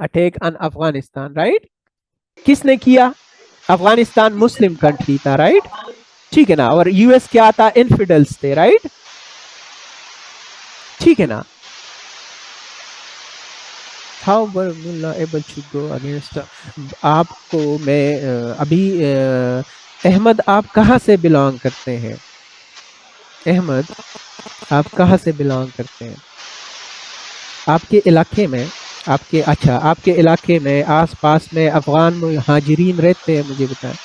Attack on Afghanistan, right? किसने किया? Afghanistan Muslim country था, राइट? ठीक है ना। और यूएस क्या था? इनफिडल्स थे, राइट? ठीक है ना। How were mullah able to go against? आपको मैं अभी अहमद, आप कहाँ से बिलोंग करते हैं? अहमद, आप कहाँ से बिलोंग करते हैं? आपके इलाके में, आपके, अच्छा, आपके इलाके में आसपास में अफगान मुहाजिरीन रहते हैं, मुझे बताएं।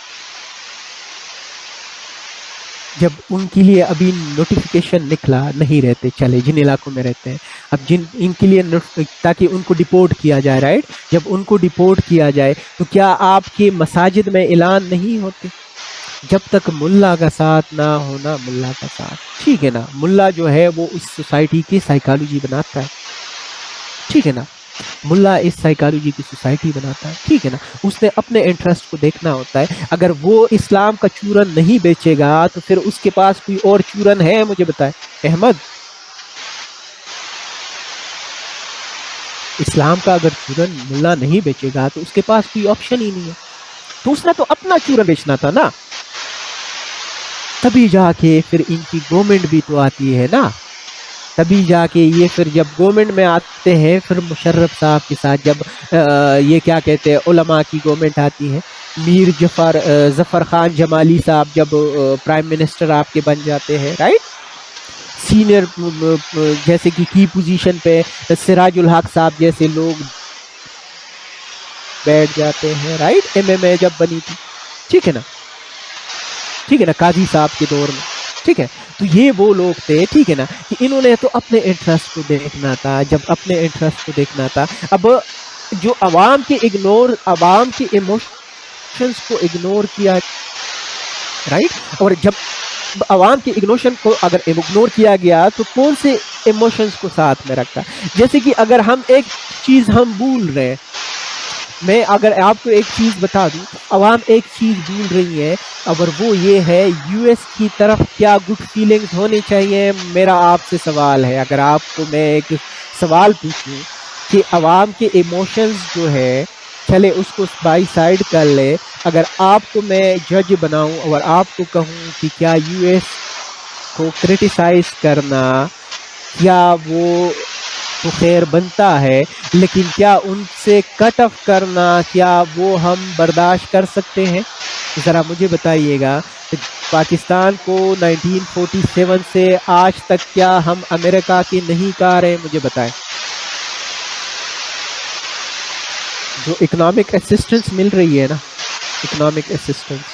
जब उनके लिए अभी नोटिफिकेशन निकला, नहीं रहते, चले जिन इलाकों में रहते हैं, अब जिन इनके लिए ताकि उनको डिपोर्ट किया जाए, राइट? जब उनको डिपोर्ट किया जाए तो क्या आपके मसाजिद में ऐलान नहीं होते? जब तक मुल्ला का साथ ना होना, मुल्ला का साथ, ठीक है ना। मुल्ला जो है वो उस सोसाइटी की साइकोलॉजी बनाता है, ठीक है ना। मुल्ला इस साइकोलॉजी की सोसाइटी बनाता है, ठीक है ना। उसने अपने इंटरेस्ट को देखना होता है। अगर वो इस्लाम का चूरन नहीं बेचेगा तो फिर उसके पास कोई और चूरन है, मुझे बताए अहमद। इस्लाम का अगर चूरन मुल्ला नहीं बेचेगा तो उसके पास कोई ऑप्शन ही नहीं है। तो उसने तो अपना चूरन बेचना था ना। तभी जाके फिर इनकी गवर्नमेंट भी तो आती है ना। तभी जाके ये फिर जब गवर्नमेंट में आते हैं, फिर मुशर्रफ साहब के साथ जब ये क्या कहते हैं, उलमा की गवर्नमेंट आती है, मीर जफर खान जमाली साहब जब प्राइम मिनिस्टर आपके बन जाते हैं, राइट? सीनियर जैसे कि की पोजीशन पे सिराजुल हक साहब जैसे लोग बैठ जाते हैं, राइट? एमएमए जब बनी थी, ठीक है ना। ठीक है ना, काजी साहब के दौर में, ठीक है। तो ये वो लोग थे, ठीक है ना, कि इन्होंने तो अपने इंटरेस्ट को देखना था। जब अपने इंटरेस्ट को देखना था, अब जो आवाम के इमोशंस को इग्नोर किया, राइट? और जब आवाम के इग्नोशन को अगर इग्नोर किया गया तो कौन से इमोशंस को साथ में रखा? जैसे कि अगर हम एक चीज हम भूल रहे हैं, मैं अगर आपको एक चीज बता दूं, अवाम एक चीज भूल रही है, अगर वो ये है, यूएस की तरफ क्या गुड फीलिंग्स होनी चाहिए? मेरा आपसे सवाल है, अगर आपको मैं एक सवाल पूछूं कि अवाम के इमोशंस जो है, चले उसको बाई साइड कर ले, अगर आपको मैं जज बनाऊं और आपको कहूं कि क्या यूएस को क्रिटिसाइज करना, क्या वो तो खैर बनता है, लेकिन क्या उनसे कट ऑफ करना, क्या वो हम बर्दाश्त कर सकते हैं? ज़रा मुझे बताइएगा। पाकिस्तान को 1947 से आज तक क्या हम अमेरिका के नहीं कह रहे? मुझे बताएं। जो इकोनॉमिक असिस्टेंस मिल रही है ना, इकोनॉमिक असिस्टेंस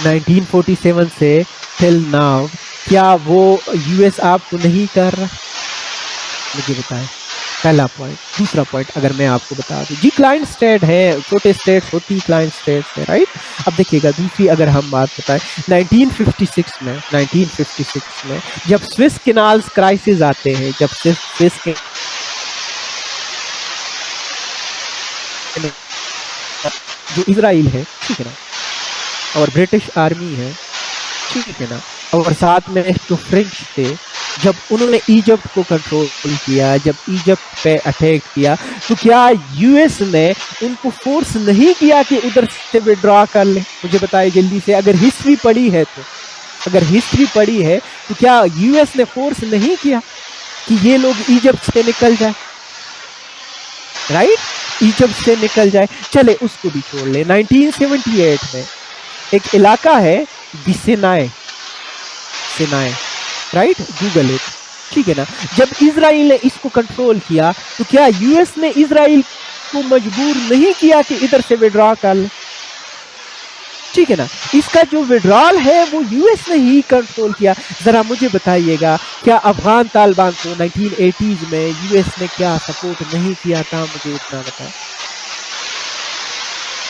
1947 से टिल नाउ, क्या वो यूएस आपको नहीं कर रहा? मुझे बताएं। पहला पॉइंट। दूसरा पॉइंट अगर मैं आपको बता दूं, जी क्लाइंट स्टेट है, छोटे स्टेट्स होती क्लाइंट स्टेट्स है, राइट? अब देखिएगा, दूसरी अगर हम बात बताएं, 1956 में जब स्विस कैनाल्स क्राइसिस आते हैं, जब स्विस के जो इसराइल है, ठीक है ना, और ब्रिटिश आर्मी है, ठीक है ना, और साथ में जो फ्रेंच थे, जब उन्होंने इजिप्ट को कंट्रोल किया, जब इजिप्ट पे अटैक किया, तो क्या यूएस ने उनको फोर्स नहीं किया कि उधर से विड्रॉ कर ले? मुझे बताइए जल्दी से, अगर हिस्ट्री पढ़ी है तो, अगर हिस्ट्री पढ़ी है तो क्या यूएस ने फोर्स नहीं किया कि ये लोग इजिप्ट से निकल जाए, राइट? इजिप्ट से निकल जाए। चले उसको भी छोड़ ले। 1978 में एक इलाका है बिसिनाई, सिनाई, राइट? गूगल इट, ठीक है ना। जब इसराइल ने इसको कंट्रोल किया तो क्या यूएस ने इसराइल को मजबूर नहीं किया कि इधर से विड्रॉ कर ले? ठीक है ना। इसका जो विड्रॉल है वो यूएस ने ही कंट्रोल किया। जरा मुझे बताइएगा, क्या अफगान तालिबान को 1980s में यूएस ने क्या सपोर्ट नहीं किया था? मुझे इतना बताएं।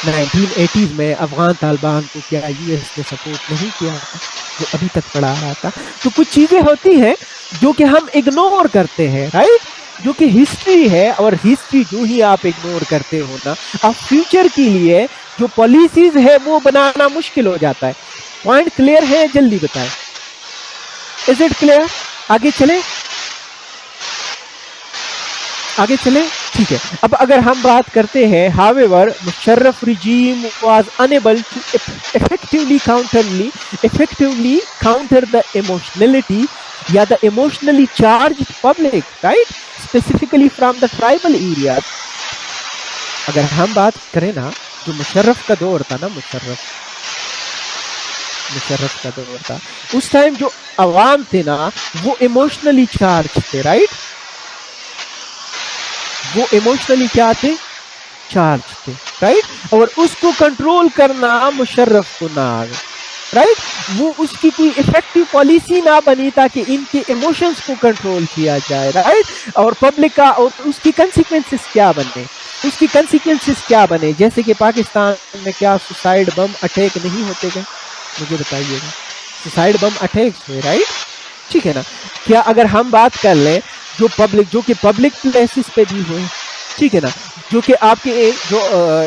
1980s में अफगान तालिबान को क्या यूएस ने सपोर्ट नहीं किया था? जो अभी तक पढ़ा रहा था। तो कुछ चीजें होती हैं जो कि हम इग्नोर करते हैं, राइट? जो कि हिस्ट्री है, और हिस्ट्री जो ही आप इग्नोर करते हो ना, अब फ्यूचर के लिए जो पॉलिसीज है वो बनाना मुश्किल हो जाता है। पॉइंट क्लियर है? जल्दी बताएं। Is it clear? आगे चले, आगे चले। ठीक है। अब अगर हम बात करते हैं, however Musharraf regime was unable to effectively counter the emotionality या the emotionally charged public, right, specifically from the tribal areas। अगर हम बात करें ना, जो मुशर्रफ का दौर था ना, मुशर्रफ का दौर था, उस टाइम जो अवाम थे ना, वो इमोशनली चार्ज थे, राइट, वो इमोशनली क्या थे, चार्ज थे, राइट, और उसको कंट्रोल करना मुशर्रफ को ना आवे, राइट, वो उसकी कोई इफेक्टिव पॉलिसी ना बनी ताकि इनके इमोशंस को कंट्रोल किया जाए, राइट, और पब्लिक का, और उसकी कंसिक्वेंसेस क्या बने, उसकी कंसिक्वेंसेस क्या बने, जैसे कि पाकिस्तान में क्या सुसाइड बम अटैक नहीं होते गए, मुझे बताइएगा, सुसाइड बम अटैक हुए, राइट, ठीक है ना, क्या अगर हम बात कर लें जो कि पब्लिक प्लेसेस पे भी हुए, ठीक है ना, जो कि आपके जो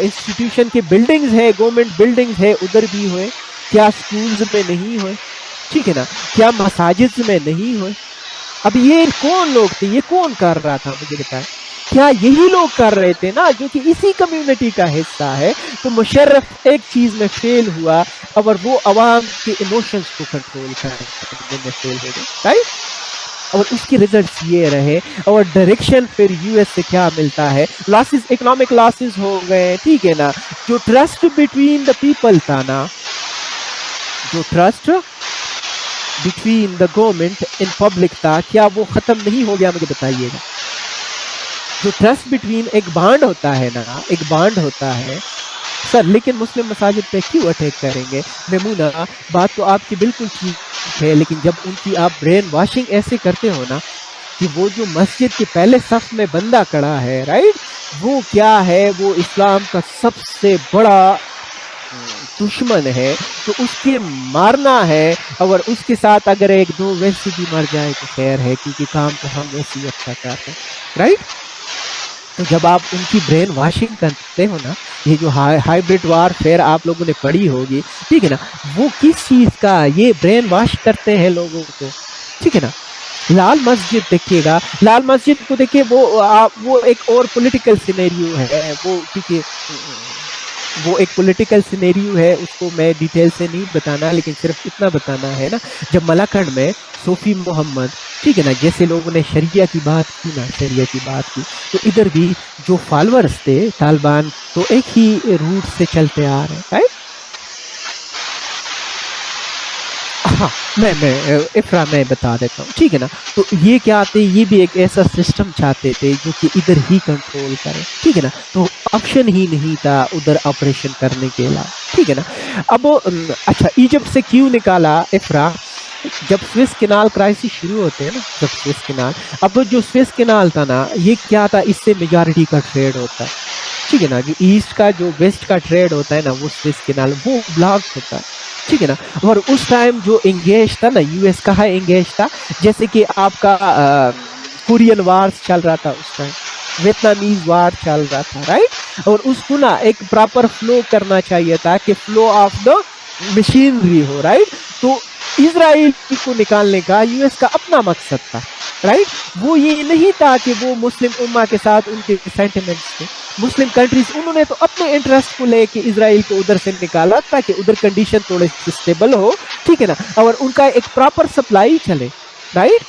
इंस्टीट्यूशन के बिल्डिंग्स है, गवर्नमेंट बिल्डिंग्स है, उधर भी हुए, क्या स्कूल्स में नहीं हुए, ठीक है ना, क्या मसाजिद में नहीं हुए। अब ये कौन लोग थे, ये कौन कर रहा था, मुझे बताएं, क्या यही लोग कर रहे थे ना, जो कि इसी कम्युनिटी का हिस्सा है। तो मुशर्रफ एक चीज में फेल हुआ, और वो अवाम के इमोशंस को कंट्रोल करने में फेल हो गए, राइट, और उसके रिजल्ट्स ये रहे, और डायरेक्शन फिर यूएस से क्या मिलता है, लॉसेस, इकोनॉमिक लॉसेस हो गए, ठीक है ना, जो ट्रस्ट बिटवीन द पीपल था ना, जो trust between the government in public था, क्या वो खत्म नहीं हो गया, मुझे बताइएगा। जो ट्रस्ट बिटवीन, एक बांड होता है ना, एक बांड होता है सर, लेकिन मुस्लिम मसाजिद पे क्यों अटैक करेंगे, मेमूना, बात तो आपकी बिल्कुल ठीक है, लेकिन जब उनकी आप ब्रेन वॉशिंग ऐसे करते हो ना, कि वो जो मस्जिद के पहले सफ में बंदा खड़ा है, राइट, वो क्या है, वो इस्लाम का सबसे बड़ा दुश्मन है, तो उसके मारना है, और उसके साथ अगर एक दो वैसे भी मर जाए तो खैर है, क्योंकि काम तो हम वैसे ही अच्छा करते हैं, राइट। तो जब आप उनकी ब्रेन वॉशिंग करते हो ना, ये जो हाइब्रिड वारफेयर आप लोगों ने पढ़ी होगी, ठीक है ना, वो किस चीज़ का ये ब्रेन वॉश करते हैं लोगों को, ठीक है ना। लाल मस्जिद देखिएगा, लाल मस्जिद को देखिए, वो एक और पॉलिटिकल सिनेरियो है, वो क्योंकि वो एक पॉलिटिकल सिनेरियो है, उसको मैं डिटेल से नहीं बताना, लेकिन सिर्फ इतना बताना है ना, जब मलाकंड में सूफी मोहम्मद, ठीक है ना, जैसे लोगों ने शरिया की बात की ना, शरिया की बात की, तो इधर भी जो फॉलोअर्स थे तालिबान, तो एक ही रूट से चलते आ रहे हैं, राइट। हाँ, मैं इफ्रा मैं बता देता हूँ, ठीक है ना, तो ये क्या आते, ये भी एक ऐसा सिस्टम चाहते थे जो कि इधर ही कंट्रोल करे, ठीक है ना, तो ऑप्शन ही नहीं था उधर ऑपरेशन करने के अलावा, ठीक है ना। अब अच्छा, इजिप्ट से क्यों निकाला इफ्रा, जब स्विस कैनाल क्राइसिस शुरू होते हैं ना, जब स्विस कैनाल, अब जो स्विस कैनाल था ना, ये क्या था, इससे मेजॉरिटी का ट्रेड होता है, ठीक है ना, जो ईस्ट का जो वेस्ट का ट्रेड होता है ना, वो स्विस कैनाल वो ब्लॉक होता है, ठीक है ना। और उस टाइम जो एंगेज था ना, यूएस का है एंगेज था, जैसे कि आपका कोरियन वार्स चल रहा था उस टाइम, वियतनामीज वार चल रहा था, राइट, और उसको ना एक प्रॉपर फ्लो करना चाहिए था, कि फ्लो ऑफ द मशीनरी हो, राइट। तो इजराइल को निकालने का यूएस का अपना मकसद था, राइट, वो ये नहीं था कि वो मुस्लिम उम्मा के साथ उनके सेंटिमेंट्स थे, मुस्लिम कंट्रीज उन्होंने तो अपने इंटरेस्ट को लेके इजराइल को उधर से निकाला ताकि उधर कंडीशन थोड़े स्टेबल हो, ठीक है ना, और उनका एक प्रॉपर सप्लाई चले, राइट,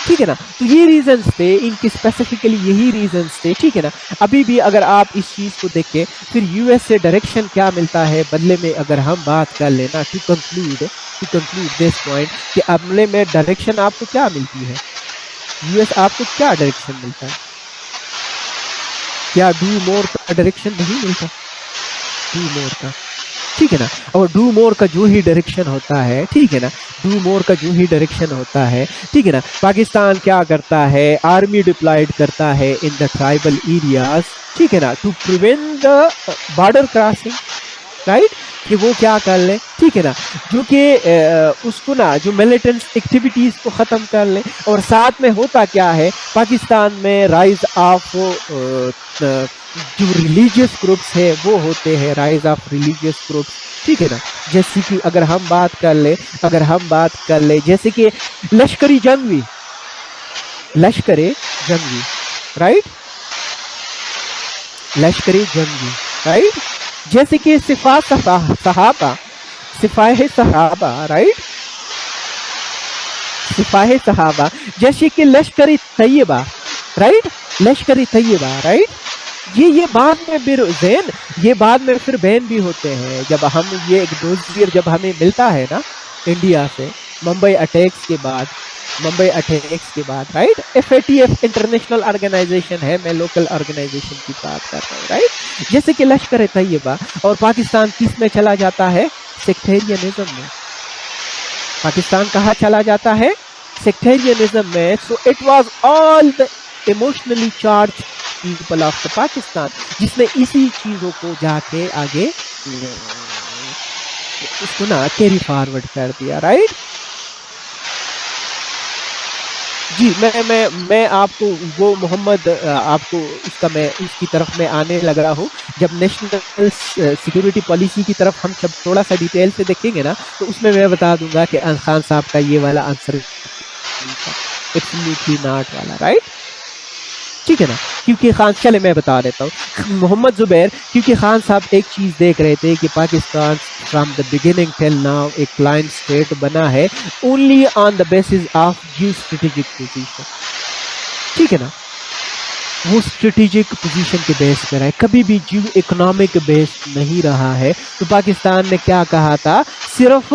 ठीक है ना। तो ये रीजंस थे इनके, स्पेसिफिकली यही रीजंस थे, ठीक है ना। अभी भी अगर आप इस चीज को देखें, फिर यूएस से डायरेक्शन क्या मिलता है बदले में, अगर हम बात कर लेना, टू कंक्लूड दिस पॉइंट, कि अमले में डायरेक्शन आपको क्या मिलती है, यूएस आपको क्या डायरेक्शन मिलता है, क्या डू मोर का डायरेक्शन नहीं मिलता, डू मोर का, ठीक है ना, और डू मोर का जो ही डायरेक्शन होता है, ठीक है ना, डू मोर का जो ही डायरेक्शन होता है, ठीक है ना, पाकिस्तान क्या करता है, आर्मी डिप्लॉयड करता है इन द ट्राइबल एरियाज, ठीक है ना, to prevent the border crossing, right, कि वो क्या कर ले, ठीक है ना, जो कि उसको ना, जो मिलिटेंट एक्टिविटीज को खत्म कर ले। और साथ में होता क्या है, पाकिस्तान में राइज ऑफ जो रिलीजियस ग्रुप्स है वो होते हैं, राइज ऑफ रिलीजियस ग्रुप्स, ठीक है ना, जैसे कि अगर हम बात कर ले जैसे कि लश्करी जंगवी, लश्करे जंगवी, राइट, लश्करी जंगी, राइट, जैसे कि सहाबा, सिपाही सहाबा, राइट, सिपाही सहाबा, जैसे कि लश्करी तैयबा, राइट, लश्करी तैयबा, राइट, ये बाद में फिर जैन, ये बाद में फिर बैन भी होते हैं। जब हम ये एक डोजियर जब हमें मिलता है ना इंडिया से, मुंबई अटैक्स के बाद, मुंबई अटैक्स के बाद, राइट, FATF इंटरनेशनल ऑर्गेनाइजेशन है, मैं लोकल ऑर्गेनाइजेशन की बात कर रहा हूँ, राइट, जैसे कि लश्कर तैयबा। और पाकिस्तान किस में चला जाता है? सेक्टेरियनिज्म में। पाकिस्तान कहाँ चला जाता है? सेक्टेरियनिज्म में। So it was all the emotionally charge people of the Pakistan, जिसने इसी चीजों को जाके आगे उसको ना कैरी फॉरवर्ड कर दिया, राइट। जी, मैं आपको वो मोहम्मद आपको उसका मैं उसकी तरफ मैं आने लगा हूँ। जब नेशनल सिक्योरिटी पॉलिसी की तरफ हम सब थोड़ा सा डिटेल से देखेंगे ना, तो उसमें मैं बता दूंगा कि खान साहब का ये वाला आंसर एब्सोल्युटली नॉट वाला, राइट, ठीक है ना। क्योंकि खान, चले मैं बता देता हूँ, मोहम्मद जुबैर, क्योंकि खान साहब एक चीज़ देख रहे थे कि Pakistan from the beginning till now एक क्लाइंट स्टेट बना है only on the basis of geo strategic position, ठीक है ना। वो स्ट्रेटेजिक पोजीशन के बेस पर है, कभी भी जियो इकोनॉमिक बेस नहीं रहा है। तो पाकिस्तान ने क्या कहा था, सिर्फ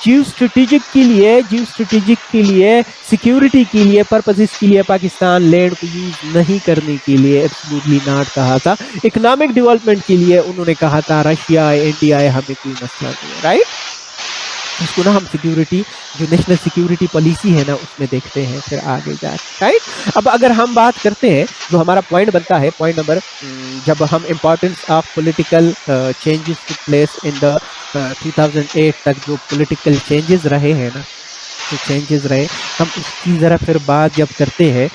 जियो स्ट्रेटेजिक के लिए, जियो स्ट्रेटेजिक के लिए, सिक्योरिटी के लिए, पर्पसेस के लिए पाकिस्तान लैंड को यूज नहीं करने के लिए एब्सोल्युटली नॉट कहा था। इकोनॉमिक डेवलपमेंट के लिए उन्होंने कहा था रशिया इंडिया है, हमें कोई मसला नहीं है, राइट। इसको ना हम सिक्योरिटी, जो नेशनल सिक्योरिटी पॉलिसी है ना, उसमें देखते हैं फिर आगे जाके, राइट। अब अगर हम बात करते हैं, जो हमारा पॉइंट बनता है, पॉइंट नंबर, जब हम importance of political changes to place in the 2008 तक जो पॉलिटिकल चेंजेस रहे हैं ना, जो चेंजेस रहे, हम उसकी ज़रा फिर बात जब करते हैं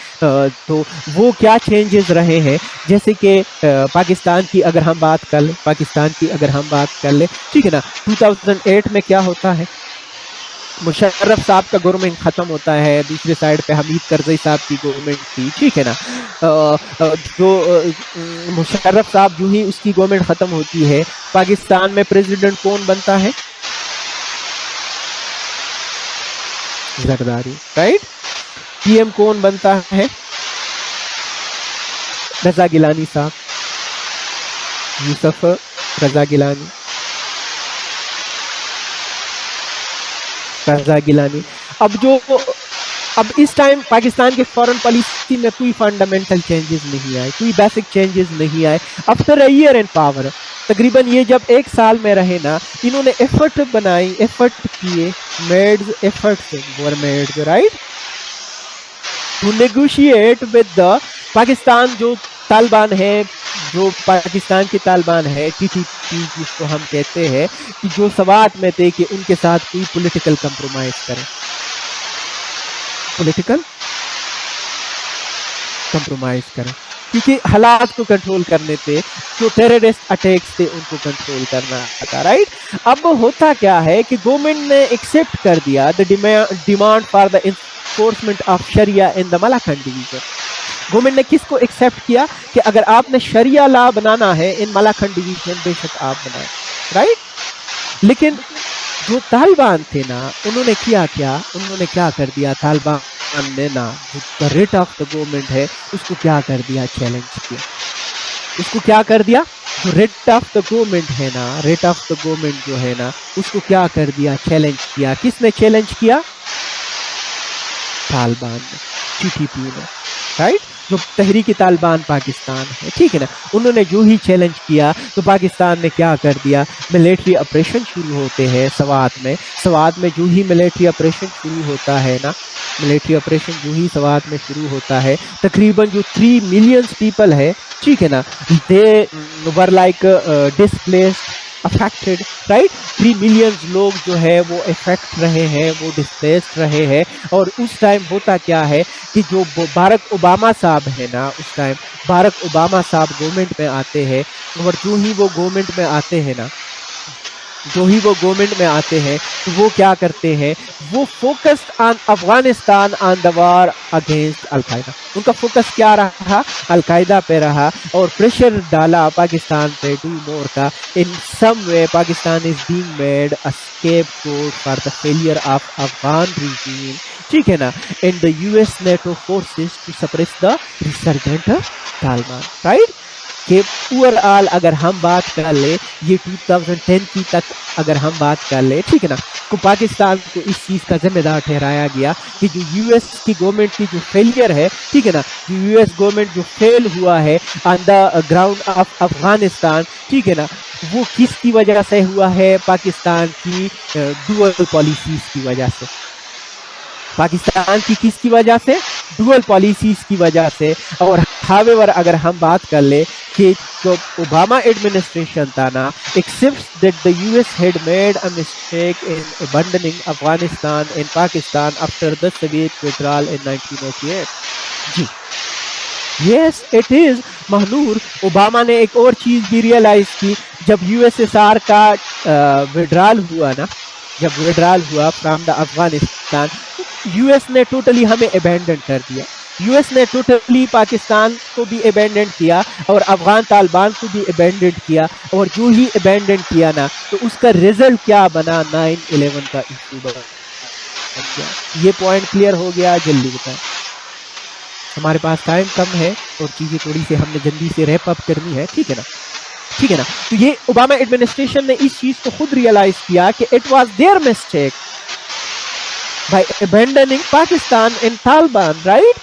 तो वो क्या चेंजेस रहे हैं। जैसे कि पाकिस्तान की अगर हम बात कर लें, पाकिस्तान की अगर हम बात कर लें, ठीक है ना, 2008 में क्या होता है, मुशर्रफ साहब का गवर्नमेंट ख़त्म होता है, दूसरे साइड पे हमीद करज़ई साहब की गवर्नमेंट थी, ठीक है ना। जो मुशर्रफ साहब जो ही उसकी गवर्नमेंट ख़त्म होती है, पाकिस्तान में प्रेसिडेंट कौन बनता है? जरदारी, राइट। PM कौन बनता है? रजा गिलानी साहब, यूसुफ रजा गिलानी, रजा गिलानी। अब इस टाइम पाकिस्तान के फॉरेन पॉलिसी में कोई फंडामेंटल चेंजेस नहीं आए, कोई बेसिक चेंजेस नहीं आए। After a year in power, तकरीबन ये जब एक साल में रहे ना, इन्होंने एफर्ट बनाई, एफर्ट किए, made efforts government, right, to negotiate with the Pakistan, जो तालिबान है, जो पाकिस्तान के तालिबान है, TTP जिसको हम कहते हैं, कि जो सवात में थे कि उनके साथ कोई पॉलिटिकल कंप्रोमाइज करें, पॉलिटिकल कंप्रोमाइज करें, क्योंकि हालात को कंट्रोल करने थे, जो टेररिस्ट अटैक्स थे उनको कंट्रोल करना था, राइट। अब होता क्या है कि गवर्नमेंट ने एक्सेप्ट कर दिया the demand for the enforcement of sharia in the Malakand division. Government ने किसको एक्सेप्ट किया कि अगर आपने शरिया लॉ बनाना है इन मलाखंड डिवीजन, बेशक आप बनाए, राइट। लेकिन जो तालिबान थे ना, उन्होंने किया क्या, उन्होंने क्या कर दिया, तालिबान ने ना जो रेट ऑफ द गवर्नमेंट है उसको क्या कर दिया, चैलेंज किया। उसको क्या कर दिया, जो रेट ऑफ द गवर्नमेंट है ना, रेट ऑफ द गवर्नमेंट जो है ना, उसको क्या कर दिया, चैलेंज किया। किसने चैलेंज किया? तालिबान ने, TTP ने, राइट, जो तहरीक तालिबान पाकिस्तान है, ठीक है ना। उन्होंने जो ही चैलेंज किया तो पाकिस्तान ने क्या कर दिया, मिलिट्री ऑपरेशन शुरू होते हैं सवात में। सवात में जो ही मिलिट्री ऑपरेशन शुरू होता है ना, मिलिट्री ऑपरेशन जो ही सवात में शुरू होता है, तकरीबन जो 3 मिलियन पीपल है, ठीक है ना, they were like displaced, affected, right. 3 million लोग जो है वो इफेक्ट रहे हैं, वो डिस्प्लेस्ड रहे हैं। और उस टाइम होता क्या है कि जो बारक ओबामा साहब है ना, उस टाइम बारक ओबामा साहब गवर्नमेंट में आते हैं, और जो ही वो गवर्नमेंट में आते हैं ना, जो ही वो गवर्नमेंट में आते हैं तो वो क्या करते हैं, वो focused on Afghanistan on the war against al Qaeda. उनका फोकस क्या रहा, अलकायदा पे रहा, और प्रेशर डाला पाकिस्तान पे डू मोर का। In some way Pakistan is being made a scapegoat for the failure of Afghan regime, ठीक है ना, and the US NATO forces to suppress the resurgent Taliban, right. कि ओवरऑल अगर हम बात कर ले, ये 2010 की तक अगर हम बात कर ले, ठीक है ना, तो पाकिस्तान को इस चीज़ का जिम्मेदार ठहराया गया कि जो यूएस की गवर्नमेंट की जो फेलियर है, ठीक है ना, जो यूएस गवर्नमेंट जो फेल हुआ है on the ground of Afghanistan, ठीक है ना, वो किसकी वजह से हुआ है, पाकिस्तान की डुअल पॉलिसीज की वजह से। पाकिस्तान की किसकी वजह से, डुअल पॉलिसीज की वजह से। और हावेवर अगर हम बात कर ले कि जो ओबामा एडमिनिस्ट्रेशन था ना, accepts that the US had made a mistake in abandoning Afghanistan and Pakistan after the Soviet withdrawal in 1988। जी yes it is Mahnoor. Obama ने एक और चीज भी रियलाइज की, जब यूएसएसआर का विड्रॉल हुआ ना, जब विड्रॉल हुआ फ्रॉम द अफगानिस्तान, यूएस ने टोटली हमें अबैंडन कर दिया। यूएस ने टोटली पाकिस्तान को भी अबैंडन किया और अफगान तालिबान को भी अबैंडन किया। और जो ही अबैंडन किया ना, तो उसका रिजल्ट क्या बना, 9/11 का इशू बन गया। ये पॉइंट क्लियर हो गया, जल्दी बताएं। हमारे पास टाइम कम है और चीज़ें थोड़ी सी हमने जल्दी से रैप अप करनी है, ठीक है ना, ठीक है ना। तो ये ओबामा एडमिनिस्ट्रेशन ने इस चीज को खुद रियलाइज किया कि it was their mistake by abandoning Pakistan in Taliban, right,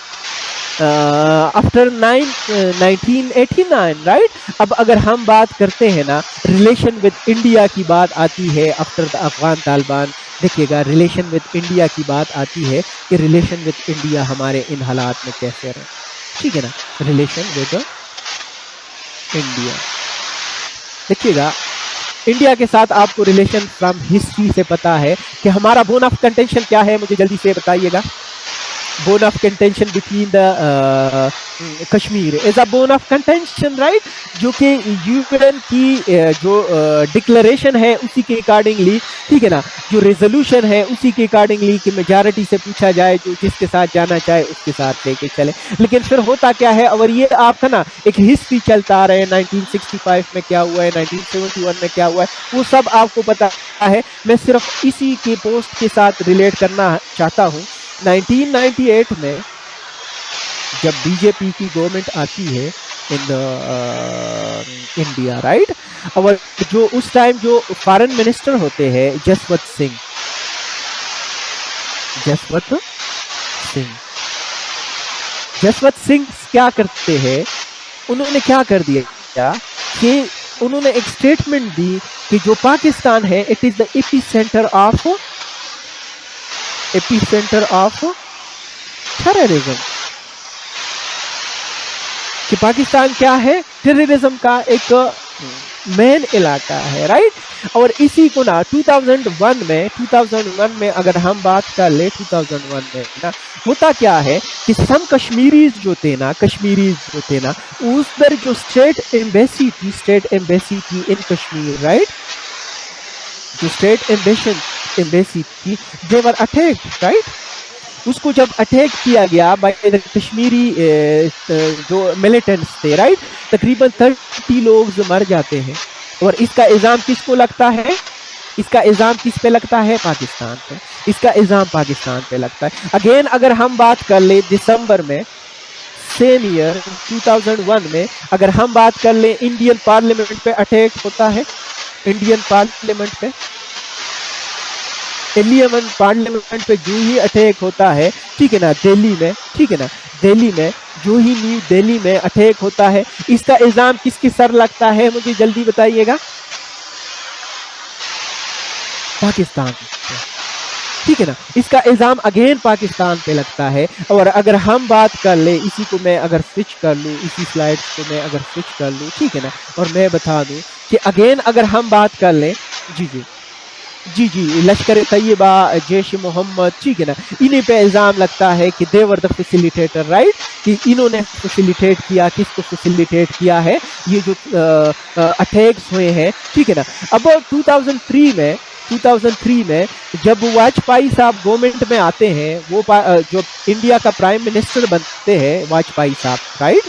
after 1989, right. अब अगर हम बात करते हैं ना, रिलेशन विद इंडिया की बात आती है आफ्टर द अफगान तालिबान। देखिएगा, रिलेशन विद इंडिया की बात आती है कि रिलेशन विद इंडिया हमारे इन हालात में कैसे रहे, ठीक है ना, रिलेशन विद इंडिया। देखिएगा, इंडिया के साथ आपको रिलेशन फ्रॉम हिस्ट्री से पता है कि हमारा बोन ऑफ कंटेंशन क्या है, मुझे जल्दी से बताइएगा। Bone of contention between the Kashmir is a bone of contention, right, जो कि यूएन की जो डिक्लेरेशन है उसी के अकॉर्डिंगली, ठीक है ना, जो रेजोल्यूशन है उसी के अकॉर्डिंगली कि मेजॉरिटी से पूछा जाए, जो जिसके साथ जाना चाहे उसके साथ लेके चले। लेकिन फिर होता क्या है, और ये आपका ना एक हिस्ट्री चलता आ रहा है, 1965 में क्या हुआ है, 1971 में क्या हुआ है, वो सब आपको पता है। मैं सिर्फ इसी के पोस्ट के साथ रिलेट करना चाहता हूँ। 1998 में जब बीजेपी की गवर्नमेंट आती है इन इंडिया, राइट, और जो उस टाइम जो फॉरेन मिनिस्टर होते हैं जसवंत सिंह, जसवंत सिंह क्या करते हैं, उन्होंने क्या कर दिया कि उन्होंने एक स्टेटमेंट दी कि जो पाकिस्तान है it is the epicentre of terrorism, कि पाकिस्तान क्या है, टेररिज्म का एक मेन इलाका है, राइट। और इसी को ना 2001 में अगर हम बात कर ले, 2001 में ना होता क्या है कि सम कश्मीरीज जो थे ना, उधर जो स्टेट एम्बेसी थी इन कश्मीर, राइट, जो स्टेट एम्बेसी थी, दे वर अटैक्ड, राइट। उसको जब अटैक किया गया बाय द कश्मीरी जो मिलिटेंट्स थे, राइट, तकरीबन 30 लोग मर जाते हैं। और इसका इल्ज़ाम किसको लगता है, इसका इल्ज़ाम किस पे लगता है, पाकिस्तान पे। इसका इल्ज़ाम पाकिस्तान पे लगता है। अगेन अगर हम बात कर ले दिसंबर में सेम ईयर 2001 में अगर हम बात कर ले, इंडियन पार्लियामेंट पे अटैक होता है, इंडियन पार्लियामेंट पे जो ही अटैक होता है, ठीक है ना, दिल्ली में, ठीक है ना, दिल्ली में जो ही न्यू दिल्ली में अटैक होता है, इसका इल्ज़ाम किसके सर लगता है, मुझे जल्दी बताइएगा। पाकिस्तान पे, ठीक है ना, इसका इल्ज़ाम अगेन पाकिस्तान पे लगता है। और अगर हम बात कर ले, इसी को मैं अगर स्विच कर लूँ, इसी स्लाइड्स को मैं अगर स्विच कर लूँ, ठीक है ना, और मैं बता दूँ कि अगेन अगर हम बात कर लें, जी, जी, जी, लश्कर तैयबा, जैश मोहम्मद, ठीक है ना? इन्हीं पे इल्ज़ाम लगता है कि दे वर द फैसिलिटेटर, राइट? कि इन्होंने फैसिलिटेट किया, किसको फैसिलिटेट किया है, ये जो अटैक्स हुए हैं, ठीक है ना? अब 2003 में जब वाजपेयी साहब गवर्नमेंट में आते हैं, जो इंडिया का प्राइम मिनिस्टर बनते हैं वाजपेयी साहब, राइट?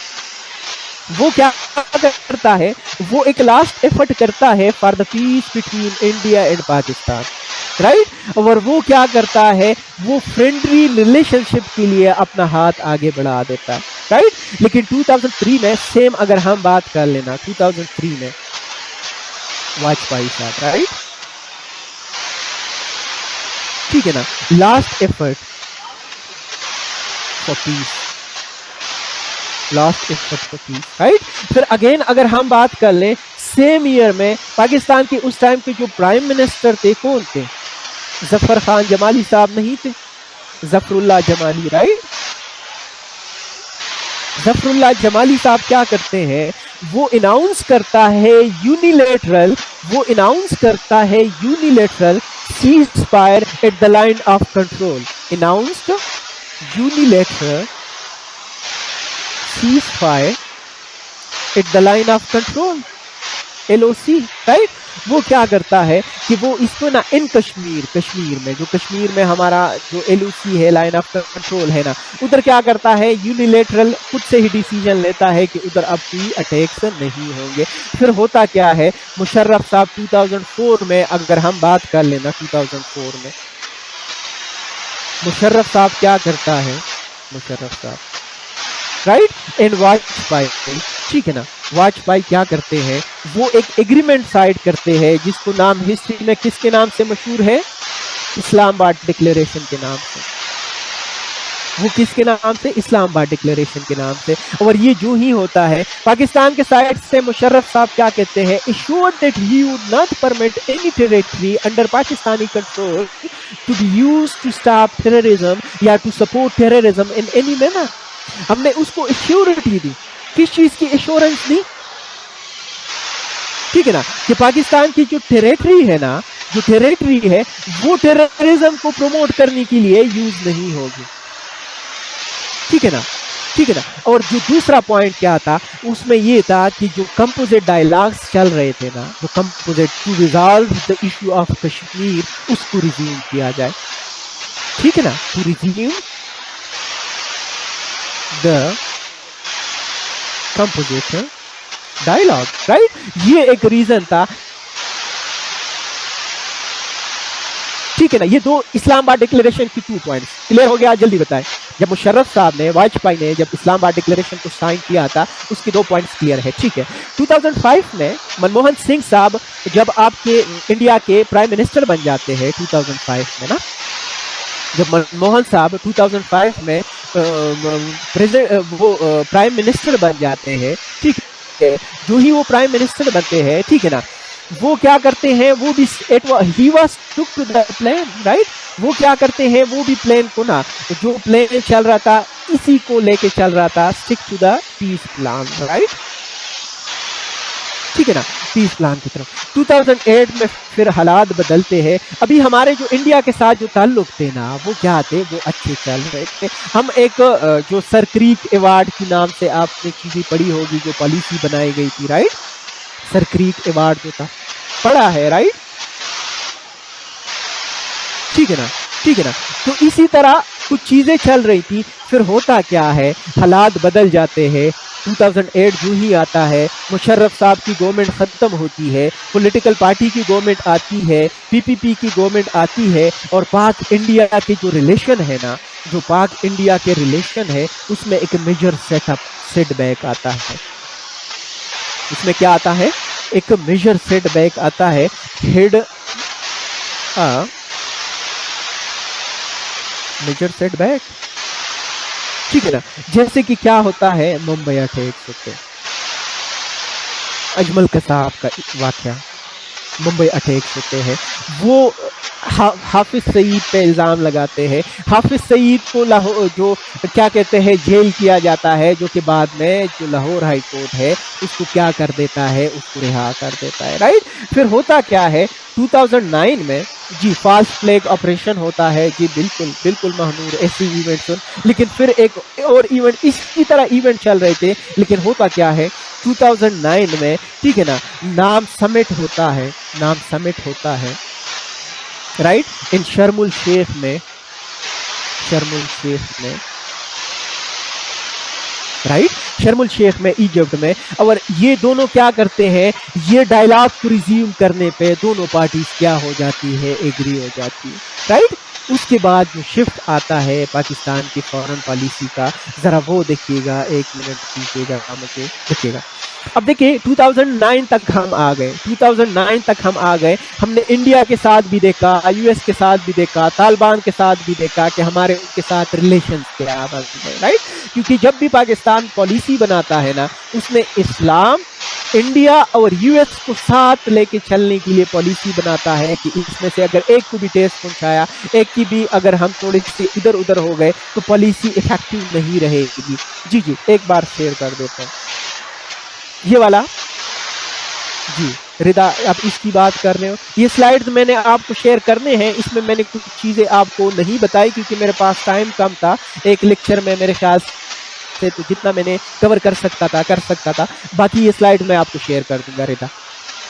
वो क्या करता है, वो एक लास्ट एफर्ट करता है for the peace between India and Pakistan, right? और वो क्या करता है, वो फ्रेंडली रिलेशनशिप के लिए अपना हाथ आगे बढ़ा देता है, राइट? लेकिन 2003 में सेम अगर हम बात कर लेना, 2003 में वाजपेयी साहब, राइट? ठीक है ना? Last effort for piece, last effort for piece, right? फिर अगेन अगर हम बात कर लें, सेम ईयर में पाकिस्तान के उस टाइम के जो प्राइम मिनिस्टर थे, कौन थे? जफर खान जमाली साहब नहीं थे? जफरुल्लाह जमाली, राइट? जफरुल्लाह जमाली साहब क्या करते हैं, वो अनाउंस करता है unilateral, cease fire at the line of control, announced unilateral cease fire at the line of control, LOC, right? वो क्या करता है कि वो इसको ना इन कश्मीर में हमारा जो LOC है, लाइन ऑफ कंट्रोल है ना, उधर क्या करता है, यूनिलेटरल खुद से ही डिसीजन लेता है कि उधर अब कोई अटैक्स नहीं होंगे। फिर होता क्या है, मुशर्रफ साहब 2004 में अगर हम बात कर लेना, 2004 में मुशर्रफ साहब क्या करता है, मुशर्रफ साहब, राइट? एंड वाजपेयी, ठीक है ना? वाजपेयी क्या करते हैं, वो एक एग्रीमेंट साइन करते हैं जिसको नाम हिस्ट्री में किसके नाम से मशहूर है, इस्लामाबाद डिक्लेरेशन के नाम से। वो किसके नाम से, इस्लामाबाद डिक्लेरेशन के नाम से। और ये जो ही होता है, पाकिस्तान के साइड से मुशर्रफ साहब क्या कहते हैं, assured that he would not permit any territory under Pakistani control to be used to stop terrorism या to support terrorism in any manner। हमने उसको एश्योरिटी दी, किस चीज की एश्योरेंस दी, ठीक है ना, कि पाकिस्तान की जो टेरिटरी है ना, जो टेरिटरी है वो टेररिज्म को प्रमोट करने के लिए यूज नहीं होगी, ठीक है ना, ठीक है ना। और जो दूसरा पॉइंट क्या था, उसमें ये था कि जो कंपोजिट डायलॉग्स चल रहे थे ना, जो composite to resolve the issue of Kashmir, उसको रिज्यूम किया जाए, ठीक है ना, to resume the composite dialogue, right? ये एक रीजन था, ठीक है ना। ये दो इस्लामाबाद डिक्लेरेशन की 2 पॉइंट्स क्लियर हो गया, जल्दी बताएं। जब मुशर्रफ साहब ने, वाजपेयी ने जब इस्लामाबाद डिक्लेरेशन को साइन किया था, उसके 2 पॉइंट्स क्लियर है, ठीक है। 2005 में मनमोहन सिंह साहब जब आपके इंडिया के प्राइम मिनिस्टर बन जाते हैं 2005 में ना, जब मनमोहन साहब 2005 में वो प्राइम मिनिस्टर बन जाते हैं, ठीक है, जो ही वो प्राइम मिनिस्टर बनते हैं, ठीक है ना, वो क्या करते हैं, वो भी he was took to the plan, right? वो क्या करते हैं, वो भी प्लान को ना, जो प्लान चल रहा था इसी को लेके चल रहा था, stick to the peace plan, right? ठीक है ना, पीस प्लान की तरफ। 2008 में फिर हालात बदलते हैं। अभी हमारे जो इंडिया के साथ जो ताल्लुक थे ना, वो क्या थे, वो अच्छे चल रहे थे। हम एक जो सर क्रीक अवार्ड के नाम से आपने चीज़ें पढ़ी होगी, जो पॉलिसी बनाई गई थी, राइट? सर क्रीक अवार्ड जो था, पढ़ा है, राइट? ठीक है ना, ठीक है ना। तो इसी तरह कुछ चीज़ें चल रही थी। फिर होता क्या है, हालात बदल जाते हैं। 2008 जो ही आता है, मुशर्रफ साहब की गवर्नमेंट ख़त्म होती है, पॉलिटिकल पार्टी की गवर्नमेंट आती है, PPP की गवर्नमेंट आती है, और पाक इंडिया के जो रिलेशन है ना, जो पाक इंडिया के रिलेशन है, उसमें एक मेजर सेटबैक आता है। इसमें क्या आता है, एक मेजर सेटबैक आता है। हेड मेजर सेटबैक, ठीक है ना। जैसे कि क्या होता है, मुंबई अटैक्स होते हैं, अजमल कसाब का वाकया, मुंबई अटैक्स होते हैं। वो हाफिज सईद पे इल्ज़ाम लगाते हैं। हाफिज सईद को लाहौर जो क्या कहते हैं जेल किया जाता है, जो कि बाद में जो लाहौर हाई कोर्ट है उसको क्या कर देता है, उसको रिहा कर देता है, राइट। फिर होता क्या है 2009 में, जी फास्ट फ्लैग ऑपरेशन होता है, जी बिल्कुल बिल्कुल महनूर ऐसी इवेंट सुन। लेकिन फिर एक और इवेंट इसी तरह इवेंट चल रहे थे, लेकिन होता क्या है 2009 में, ठीक है ना, नाम समिट होता है, नाम समिट होता है, राइट, इन शर्मुल शेख में, शर्मुल शेख में, राइट, शर्मुल शेख में इजिप्ट में। और ये दोनों क्या करते हैं, ये डायलॉग को रिज्यूम करने पे दोनों पार्टीज क्या हो जाती है, एग्री हो जाती है, राइट। उसके बाद जो शिफ्ट आता है पाकिस्तान की फॉरेन पॉलिसी का, जरा वो देखिएगा, एक मिनट दीजिएगा मुझे, देखिएगा। अब देखिए 2009 तक हम आ गए, 2009 तक हम आ गए, हमने इंडिया के साथ भी देखा, यूएस के साथ भी देखा, तालिबान के साथ भी देखा कि हमारे उनके साथ रिलेशन क्या बन गए, राइट। क्योंकि जब भी पाकिस्तान पॉलिसी बनाता है ना, उसमें इस्लाम, इंडिया और यूएस को साथ लेके चलने के लिए पॉलिसी बनाता है कि इसमें से अगर एक को भी ठेस पहुंचाया, एक की भी अगर हम थोड़े से इधर उधर हो गए तो पॉलिसी इफेक्टिव नहीं रहेगी। जी जी, एक बार शेयर कर देता हूँ ये वाला। जी रिदा, आप इसकी बात कर रहे हो, ये स्लाइड्स मैंने आपको शेयर करने हैं, इसमें मैंने कुछ चीज़ें आपको नहीं बताई क्योंकि मेरे पास टाइम कम था एक लेक्चर में मेरे ख्याल से, तो जितना मैंने कवर कर सकता था कर सकता था। बाकी ये स्लाइड मैं आपको शेयर कर दूंगा रिदा।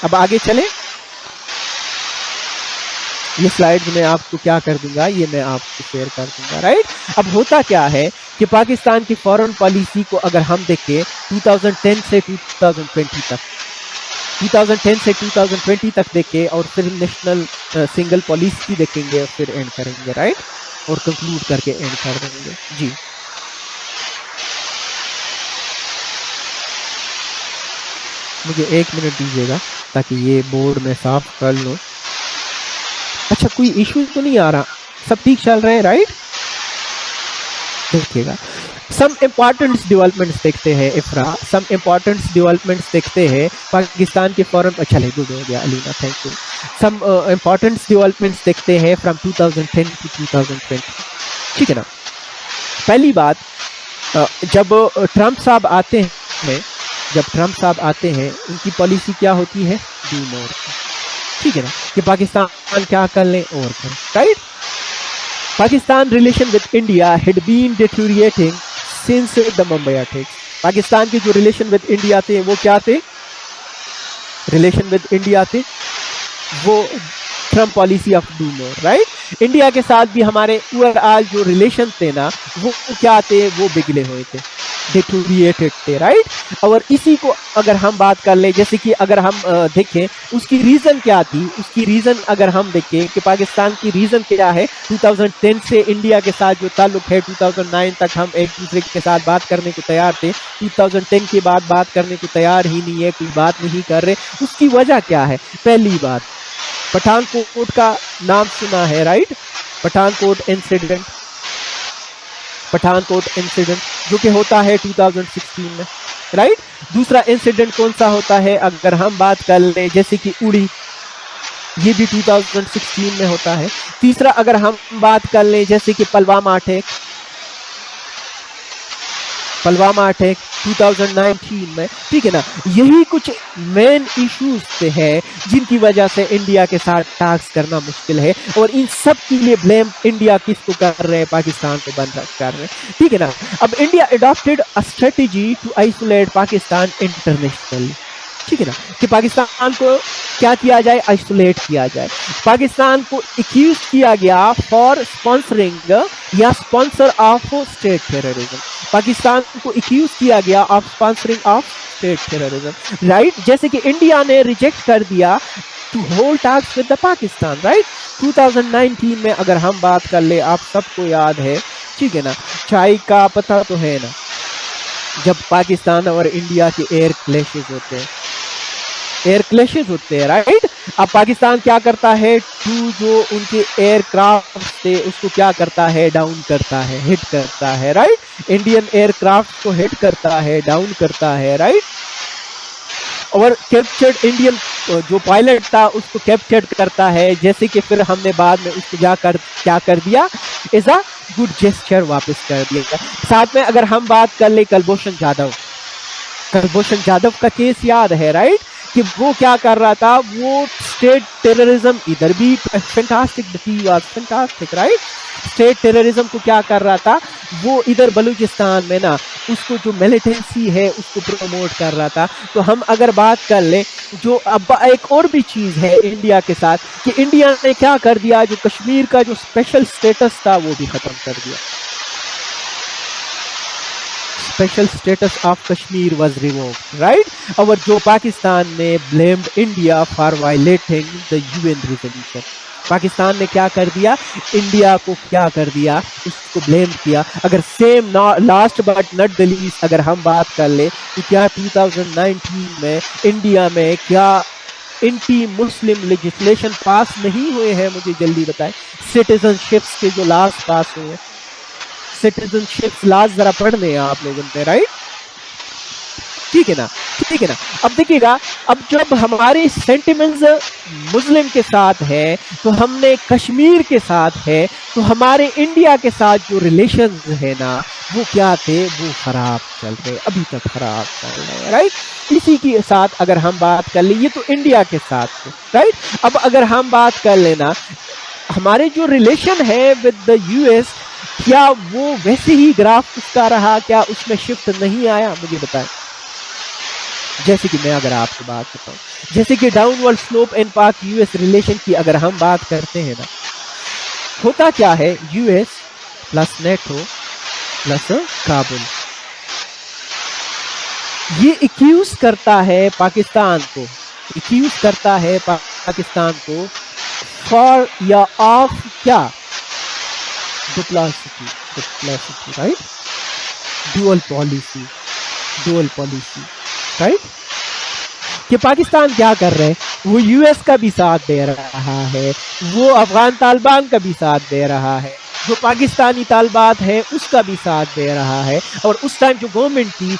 अब आगे चलें, ये स्लाइड्स मैं आपको क्या कर दूंगा, ये मैं आपको शेयर कर दूंगा, राइट। अब होता क्या है कि पाकिस्तान की फॉरेन पॉलिसी को अगर हम देखें 2010 से 2020 तक, 2010 से 2020 तक देखें और फिर नेशनल सिंगल पॉलिसी देखेंगे और फिर एंड करेंगे, राइट, और कंक्लूड करके एंड कर देंगे। जी मुझे एक मिनट दीजिएगा ताकि ये बोर्ड में साफ कर लूँ। अच्छा, कोई इश्यू तो नहीं आ रहा, सब ठीक चल रहे हैं, राइट। देखिएगा सम इम्पॉर्टेंट डेवलपमेंट्स देखते हैं, इफ्रा सम इम्पॉर्टेंट डेवलपमेंट्स देखते हैं पाकिस्तान के फॉरेन, अच्छा गुड हो गया Alina, thank you. Some important developments देखते हैं फ्रॉम 2010 टू 2020, ठीक है ना। पहली बात, जब ट्रंप साहब आते हैं, जब ट्रंप साहब आते हैं उनकी पॉलिसी क्या होती है, डू मोर, ठीक है ना, कि पाकिस्तान क्या कर ले और करें, right. Pakistan relation with India had been deteriorating since the Mumbai attack. Pakistan के जो रिलेशन विद इंडिया थे वो क्या थे, रिलेशन विद इंडिया थे वो Trump policy of do more, right. India के साथ भी हमारे ओवरऑल जो रिलेशन थे ना वो क्या थे, वो बिगड़े हुए थे, डिटोरिएटेड थे, राइट। और इसी को अगर हम बात कर ले, जैसे कि अगर हम देखें उसकी रीज़न क्या थी, उसकी रीज़न अगर हम देखें कि पाकिस्तान की रीज़न क्या है, 2010 से इंडिया के साथ जो ताल्लुक है 2009 तक हम एक दूसरे के साथ बात करने को तैयार थे, 2010 के बाद बात करने को तैयार ही नहीं है, कोई बात नहीं कर रहे। उसकी वजह क्या है, पहली बात पठानकोट का नाम सुना है, right, Pathankot incident, Pathankot incident जो कि होता है 2016 में, राइट। दूसरा इंसिडेंट कौन सा होता है अगर हम बात कर लें, जैसे कि उड़ी, ये भी 2016 में होता है। तीसरा अगर हम बात कर लें जैसे कि पुलवामा अटैक, पुलवामा अटैक 2019 में, ठीक है ना। यही कुछ मेन इश्यूज पे है जिनकी वजह से इंडिया के साथ टास्क करना मुश्किल है, और इन सब के लिए ब्लेम इंडिया किसको कर रहे हैं, पाकिस्तान को बंद कर रहे हैं, ठीक है ना। अब India adopted a strategy to isolate Pakistan internationally, ठीक है ना, कि पाकिस्तान को क्या किया जाए, आइसोलेट किया जाए। पाकिस्तान को एक्यूज किया गया फॉर स्पॉन्सरिंग या sponsor of state terrorism, Pakistan को एक्यूज किया गया of sponsoring of state terrorism, right. जैसे कि इंडिया ने रिजेक्ट कर दिया to hold talks with the Pakistan, right. 2019 में अगर हम बात कर ले, आप सबको याद है, ठीक है ना, चाय का पता तो है ना, जब पाकिस्तान और इंडिया के एयर क्लैशेस होते हैं, एयर क्लैशेस होते हैं, राइट। अब पाकिस्तान क्या करता है, टू जो उनके एयरक्राफ्ट थे उसको क्या करता है, डाउन करता है, हिट करता है, राइट। इंडियन एयरक्राफ्ट को हिट करता है, डाउन करता है, राइट। और कैप्चर्ड इंडियन जो पायलट था उसको कैप्चर करता है, जैसे कि फिर हमने बाद में उसको जाकर क्या कर दिया, एज अ गुड जेस्चर वापस कर दिया। साथ में अगर हम बात कर ले कुलभूषण जाधव का केस याद है राइट, कि वो क्या कर रहा था, वो स्टेट टेररिज्म, इधर भी fantastic, he was fantastic right, state terrorism को क्या कर रहा था, वो इधर बलूचिस्तान में ना उसको जो मिलिटेंसी है उसको प्रमोट कर रहा था। तो हम अगर बात कर ले, जो अब एक और भी चीज है इंडिया के साथ, कि इंडिया ने क्या कर दिया, जो कश्मीर का जो स्पेशल स्टेटस था वो भी खत्म कर दिया। Special status of Kashmir was revoked, right? और जो पाकिस्तान ने blamed India for violating the UN resolution. Pakistan ने क्या कर दिया, इंडिया को क्या कर दिया, उसको ब्लेम किया। अगर same last but not the least अगर हम बात कर ले, तो क्या 2019 में इंडिया में क्या एंटी मुस्लिम लेजिस्लेशन पास नहीं हुए हैं, मुझे जल्दी बताएं। सिटीजनशिप्स के जो लॉज पास हुए, सिटीजनशिप लॉज जरा पढ़ने हैं आप लोगों ने राइट, ठीक है ना, ठीक है ना। अब देखिएगा, अब जब हमारे सेंटिमेंट्स मुस्लिम के साथ है, तो हमने कश्मीर के साथ है, तो हमारे इंडिया के साथ जो रिलेशंस है ना, वो क्या थे, वो खराब चल रहे, अभी तक खराब चल रहे हैं राइट। इसी के साथ अगर हम बात कर ले, ये तो इंडिया के साथ थे राइट। अब अगर हम बात कर लेना, हमारे जो रिलेशन है विद द यूएस, क्या वो वैसे ही ग्राफ उसका रहा, क्या उसमें शिफ्ट नहीं आया, मुझे बताएं। जैसे कि मैं अगर आपको बात बताऊं, जैसे कि डाउनवर्ड स्लोप इन पाक यूएस रिलेशन की अगर हम बात करते हैं ना, होता क्या है, US plus NATO plus Kabul, ये एक्यूज करता है पाकिस्तान को, एक्यूज करता है पाकिस्तान को फॉर या ऑफ क्या, diplomacy right, dual policy right, कि पाकिस्तान क्या कर रहे हैं, वो यूएस का भी साथ दे रहा है, वो अफगान तालिबान का भी साथ दे रहा है, जो पाकिस्तानी तालिबात है उसका भी साथ दे रहा है। और उस टाइम जो गवर्नमेंट थी,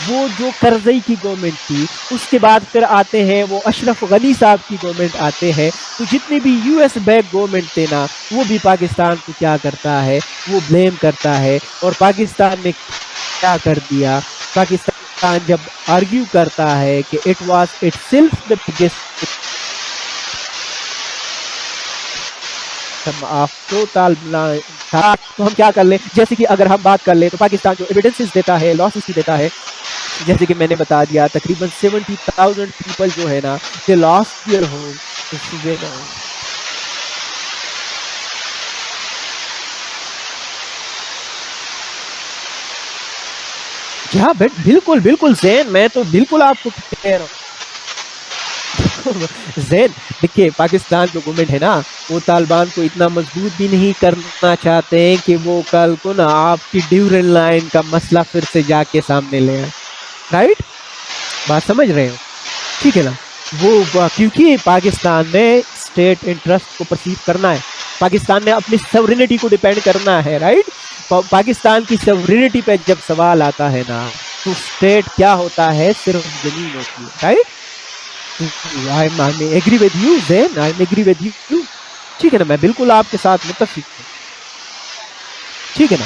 वो जो करजई की गवर्नमेंट थी, उसके बाद फिर आते हैं वो अशरफ गनी साहब की गवर्नमेंट आते हैं, तो जितनी भी यूएस बैक गवर्नमेंट थे ना, वो भी पाकिस्तान को क्या करता है, वो ब्लेम करता है। और पाकिस्तान ने क्या कर दिया, पाकिस्तान जब आर्ग्यू करता है कि it was itself the biggest तो हम क्या कर ले, जैसे कि अगर हम बात कर ले, तो पाकिस्तान जो एविडेंसेस देता है, लॉसेस देता है, जैसे कि मैंने बता दिया, तकरीबन 70,000 पीपल जो है ना, दे लॉस्ट देयर होम। क्या बिल्कुल बिल्कुल जैन, मैं तो बिल्कुल आपको कह रहा हूँ जैन, देखिए पाकिस्तान जो गवर्नमेंट है ना, वो तालिबान को इतना मजबूत भी नहीं करना चाहते हैं कि वो कल को ना आपकी ड्यूरल लाइन का मसला फिर से जाके सामने ले आए, राइट, बात समझ रहे हो, ठीक है ना। वो क्योंकि पाकिस्तान में स्टेट इंटरेस्ट को परसीव करना है, पाकिस्तान में अपनी सॉवरेनिटी को डिपेंड करना है, राइट। पाकिस्तान की सॉवरेनिटी पे जब सवाल आता है ना, तो स्टेट क्या होता है, सिर्फ जमीन होती है, right. I agree with you, Zain, I agree with you, ठीक है ना, मैं बिल्कुल आपके साथ मुत्तफिक हूँ, ठीक है ना।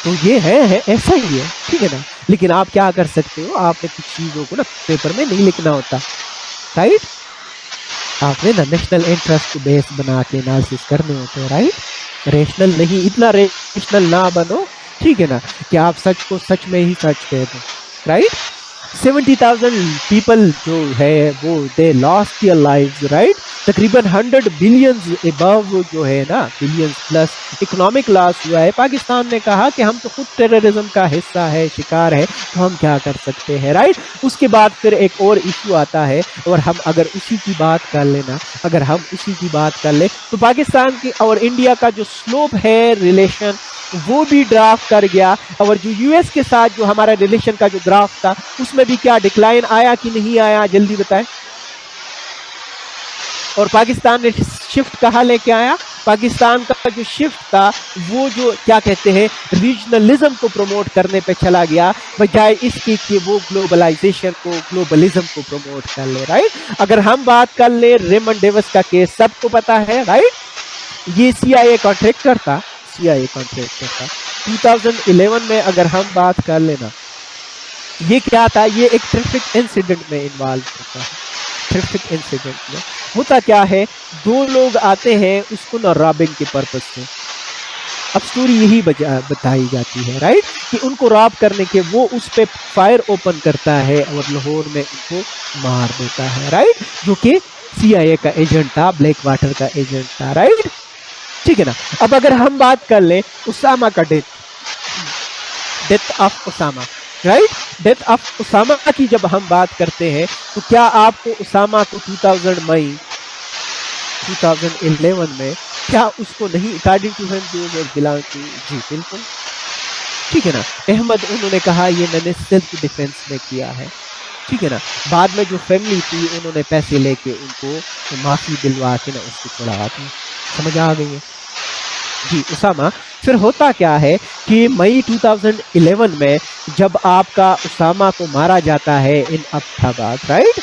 तो ये है ऐसा ही है, ठीक है ना। लेकिन आप क्या कर सकते हो, आपने कुछ चीज़ों को ना पेपर में नहीं लिखना होता, राइट, आपने ना नेशनल इंटरेस्ट को बेस बना के एनालिसिस करने होते हैं, राइट। रेशनल नहीं, इतना रेशनल ना बनो, ठीक है ना, कि आप सच को सच में ही सच कह दो, राइट। 70,000 पीपल जो है वो they lost their lives, right. तकरीबन 100 बिलियंस अबव जो है ना, बिलियंस प्लस इकोनॉमिक लॉस हुआ है। पाकिस्तान ने कहा कि हम तो खुद टेररिज्म का हिस्सा है, शिकार है, तो हम क्या कर सकते हैं, राइट। उसके बाद फिर एक और इशू आता है, और हम अगर उसी की बात कर लेना, अगर हम उसी की बात कर ले, तो पाकिस्तान की और इंडिया का जो स्लोप है रिलेशन, वो भी ड्राफ्ट कर गया। और जो यूएस के साथ जो हमारा रिलेशन का जो ग्राफ था, उसमें भी क्या डिक्लाइन आया कि नहीं आया, जल्दी बताएं। और पाकिस्तान ने शिफ्ट कहाँ लेके आया, पाकिस्तान का जो शिफ्ट था वो जो क्या कहते हैं रीजनलिज्म को प्रमोट करने पे चला गया, बजाय इसकी कि वो ग्लोबलाइजेशन को, ग्लोबलिज्म को प्रमोट कर ले, राइट। अगर हम बात कर ले रेमंड डेविस का केस सबको पता है, राइट। ये सीआईए कॉन्ट्रैक्टर था, सीआईए कॉन्ट्रैक्टर था 2011 में। अगर हम बात कर लेना, ये क्या था, ये एक ट्रैफिक इंसिडेंट में इन्वॉल्व होता है। ट्रैफिक इंसिडेंट में होता क्या है, दो लोग आते हैं उसको ना रॉबिंग के पर्पज से। अब स्टोरी यही बताई जाती है, राइट, कि उनको रॉब करने के वो उस पे फायर ओपन करता है और लाहौर में उनको मार देता है, राइट, जो कि सीआईए का एजेंट था, ब्लैक वाटर का एजेंट था, राइट, ठीक है ना। अब अगर हम बात कर ले उसामा का death of Osama, right, death of Osama की जब हम बात करते हैं तो क्या आपको उसामा को 2011 में क्या उसको नहीं, अकॉर्डिंग टू हिम जो बिलोंग टू, जी बिल्कुल, ठीक है ना, अहमद उन्होंने कहा ये मैंने सेल्फ डिफेंस में किया है, ठीक है ना। बाद में जो फैमिली थी उन्होंने पैसे लेके उनको माफी दिलवा के ना उसको छुड़ा दी, समझ आ गई है जी उसामा। फिर होता क्या है कि मई 2011 में जब आपका उसामा को मारा जाता है इन अब्बाबाद, राइट,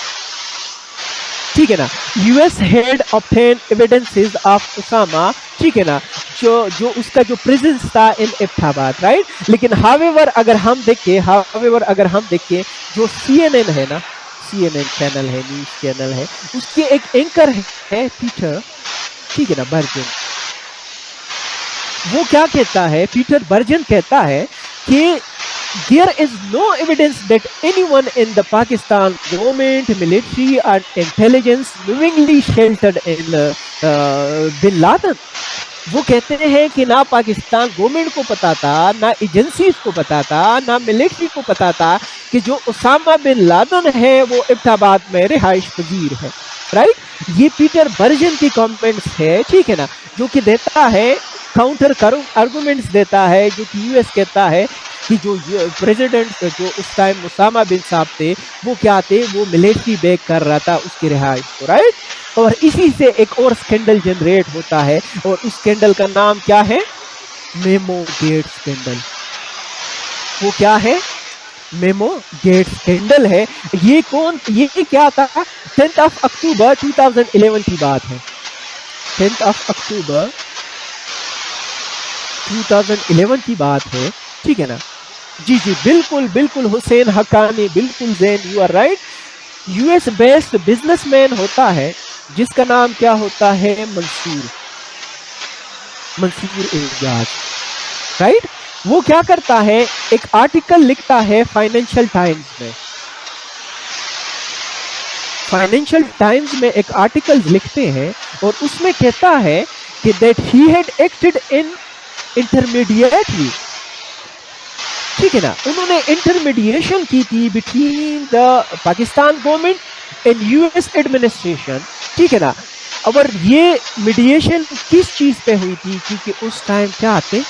ठीक है ना, US had obtain evidences of Osama, ठीक है ना, जो उसका जो प्रेजेंस था इन इब्बाबाद, राइट। लेकिन हावेवर अगर हम देखें जो सीएनएन है ना, सीएनएन चैनल है, न्यूज चैनल है, उसके एक एंकर है पीटर, ठीक है ना, बर्जन। वो क्या कहता है, पीटर बर्जन कहता है कि there is no evidence that anyone in the Pakistan government, military or intelligence knowingly sheltered in bin Laden। वो कहते हैं कि ना पाकिस्तान गवर्नमेंट को पता था, ना एजेंसीज को पता था, ना मिलिट्री को पता था कि जो उसामा बिन लादेन है वो इब्बाबाद में रिहाइश पजीर है, राइट। ये पीटर बर्जन की कमेंट्स है, ठीक है ना, जो कि देता है काउंटर आर्गुमेंट्स देता है, जो कि यूएस कहता है कि जो प्रेसिडेंट जो उस टाइम उसामा बिन साहब थे वो क्या थे, वो मिलिट्री बैक कर रहा था उसकी रिहाइश को, राइट। और इसी से एक और स्कैंडल जनरेट होता है और उस स्कैंडल का नाम क्या है, मेमो गेट स्कैंडल। वो क्या है, मेमो गेट स्कैंडल है। ये क्या था, 10 अक्टूबर 2011 की बात है, 10 अक्टूबर 2011 की बात है, ठीक है ना। जी बिल्कुल हुसैन हक्कानी, बिल्कुल Jain, you are right. US based businessman होता है जिसका नाम क्या होता है, मंसूर एजाज, राइट। वो क्या करता है, एक आर्टिकल लिखता है फाइनेंशियल टाइम्स में एक आर्टिकल लिखते हैं और उसमें कहता है कि that he had acted in intermediately, ठीक है ना, उन्होंने इंटरमीडिएशन की थी between the Pakistan government and US administration, ठीक है ना। और ये मीडिएशन किस चीज पे हुई थी, क्योंकि उस टाइम क्या आते,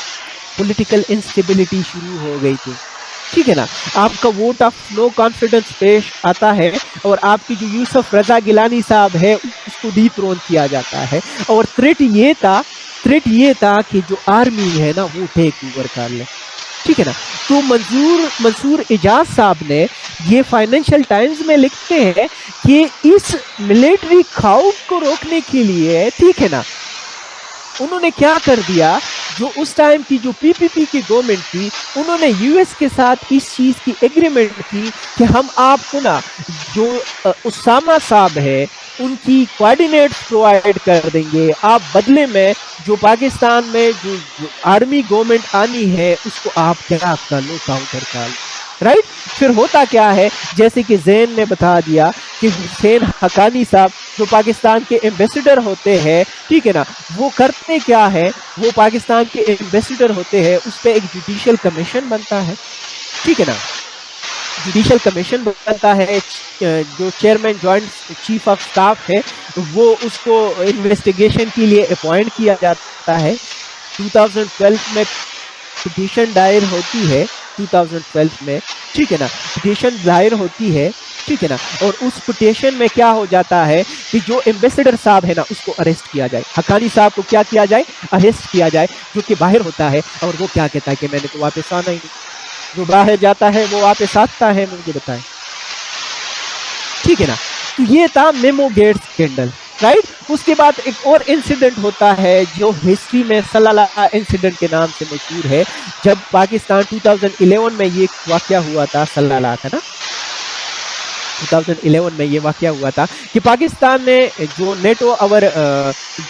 पॉलिटिकल इंस्टेबिलिटी शुरू हो गई थी, ठीक है ना। आपका वोट ऑफ नो कॉन्फिडेंस पेश आता है और आपकी जो यूसुफ रजा गिलानी साहब है उसको डिथ्रोन किया जाता है। और थ्रेट ये था कि जो आर्मी है ना वो टेक ओवर कर ले, ठीक है ना। तो मंसूर एजाज साहब ने ये फाइनेंशियल टाइम्स में लिखते हैं कि इस मिलिट्री खौफ को रोकने के लिए, ठीक है ना, उन्होंने क्या कर दिया, जो उस टाइम की जो पीपीपी की गवर्नमेंट थी उन्होंने यूएस के साथ इस चीज की एग्रीमेंट की कि हम आपको ना जो उसामा साहब है उनकी कोऑर्डिनेट्स प्रोवाइड कर देंगे, आप बदले में जो पाकिस्तान में जो आर्मी गवर्नमेंट आनी है उसको आप क्या कर लो, काउंटर कर लो, राइट। फिर होता क्या है, जैसे कि जैन ने बता दिया कि हुसैन हक्कानी साहब जो पाकिस्तान के एम्बेसडर होते हैं, ठीक है ना, वो करते क्या है, वो पाकिस्तान के एम्बेसडर होते हैं, उस पर एक जुडिशियल कमीशन बनता है, ठीक है ना। जुडिशियल कमीशन बनता है, जो chairman joint chief of staff है वो उसको इन्वेस्टिगेशन के लिए अपॉइंट किया जाता है। 2012 में पिटीशन दायर होती है, 2012 में, ठीक है ना, पिटीशन दायर होती है ठीक है ना। और उस पिटिशन में क्या हो जाता है कि जो एम्बेसडर साहब है ना उसको अरेस्ट किया जाए, हक्कानी साहब को क्या किया जाए, अरेस्ट किया जाए, जो कि बाहर होता है और वो क्या कहता है कि मैंने तो वापस आना ही नहीं। जो बाहर जाता है वो वापस आता है, मुझे बताएं, ठीक है ना। तो ये था मेमो गेट स्कैंडल, राइट। उसके बाद एक और इंसिडेंट होता है जो हिस्ट्री में सलाला इंसिडेंट के नाम से मशहूर है। जब पाकिस्तान 2011 में ये वाकया हुआ था, सलाला का ना, 2011 में ये वाकया हुआ था कि पाकिस्तान ने जो नेटो और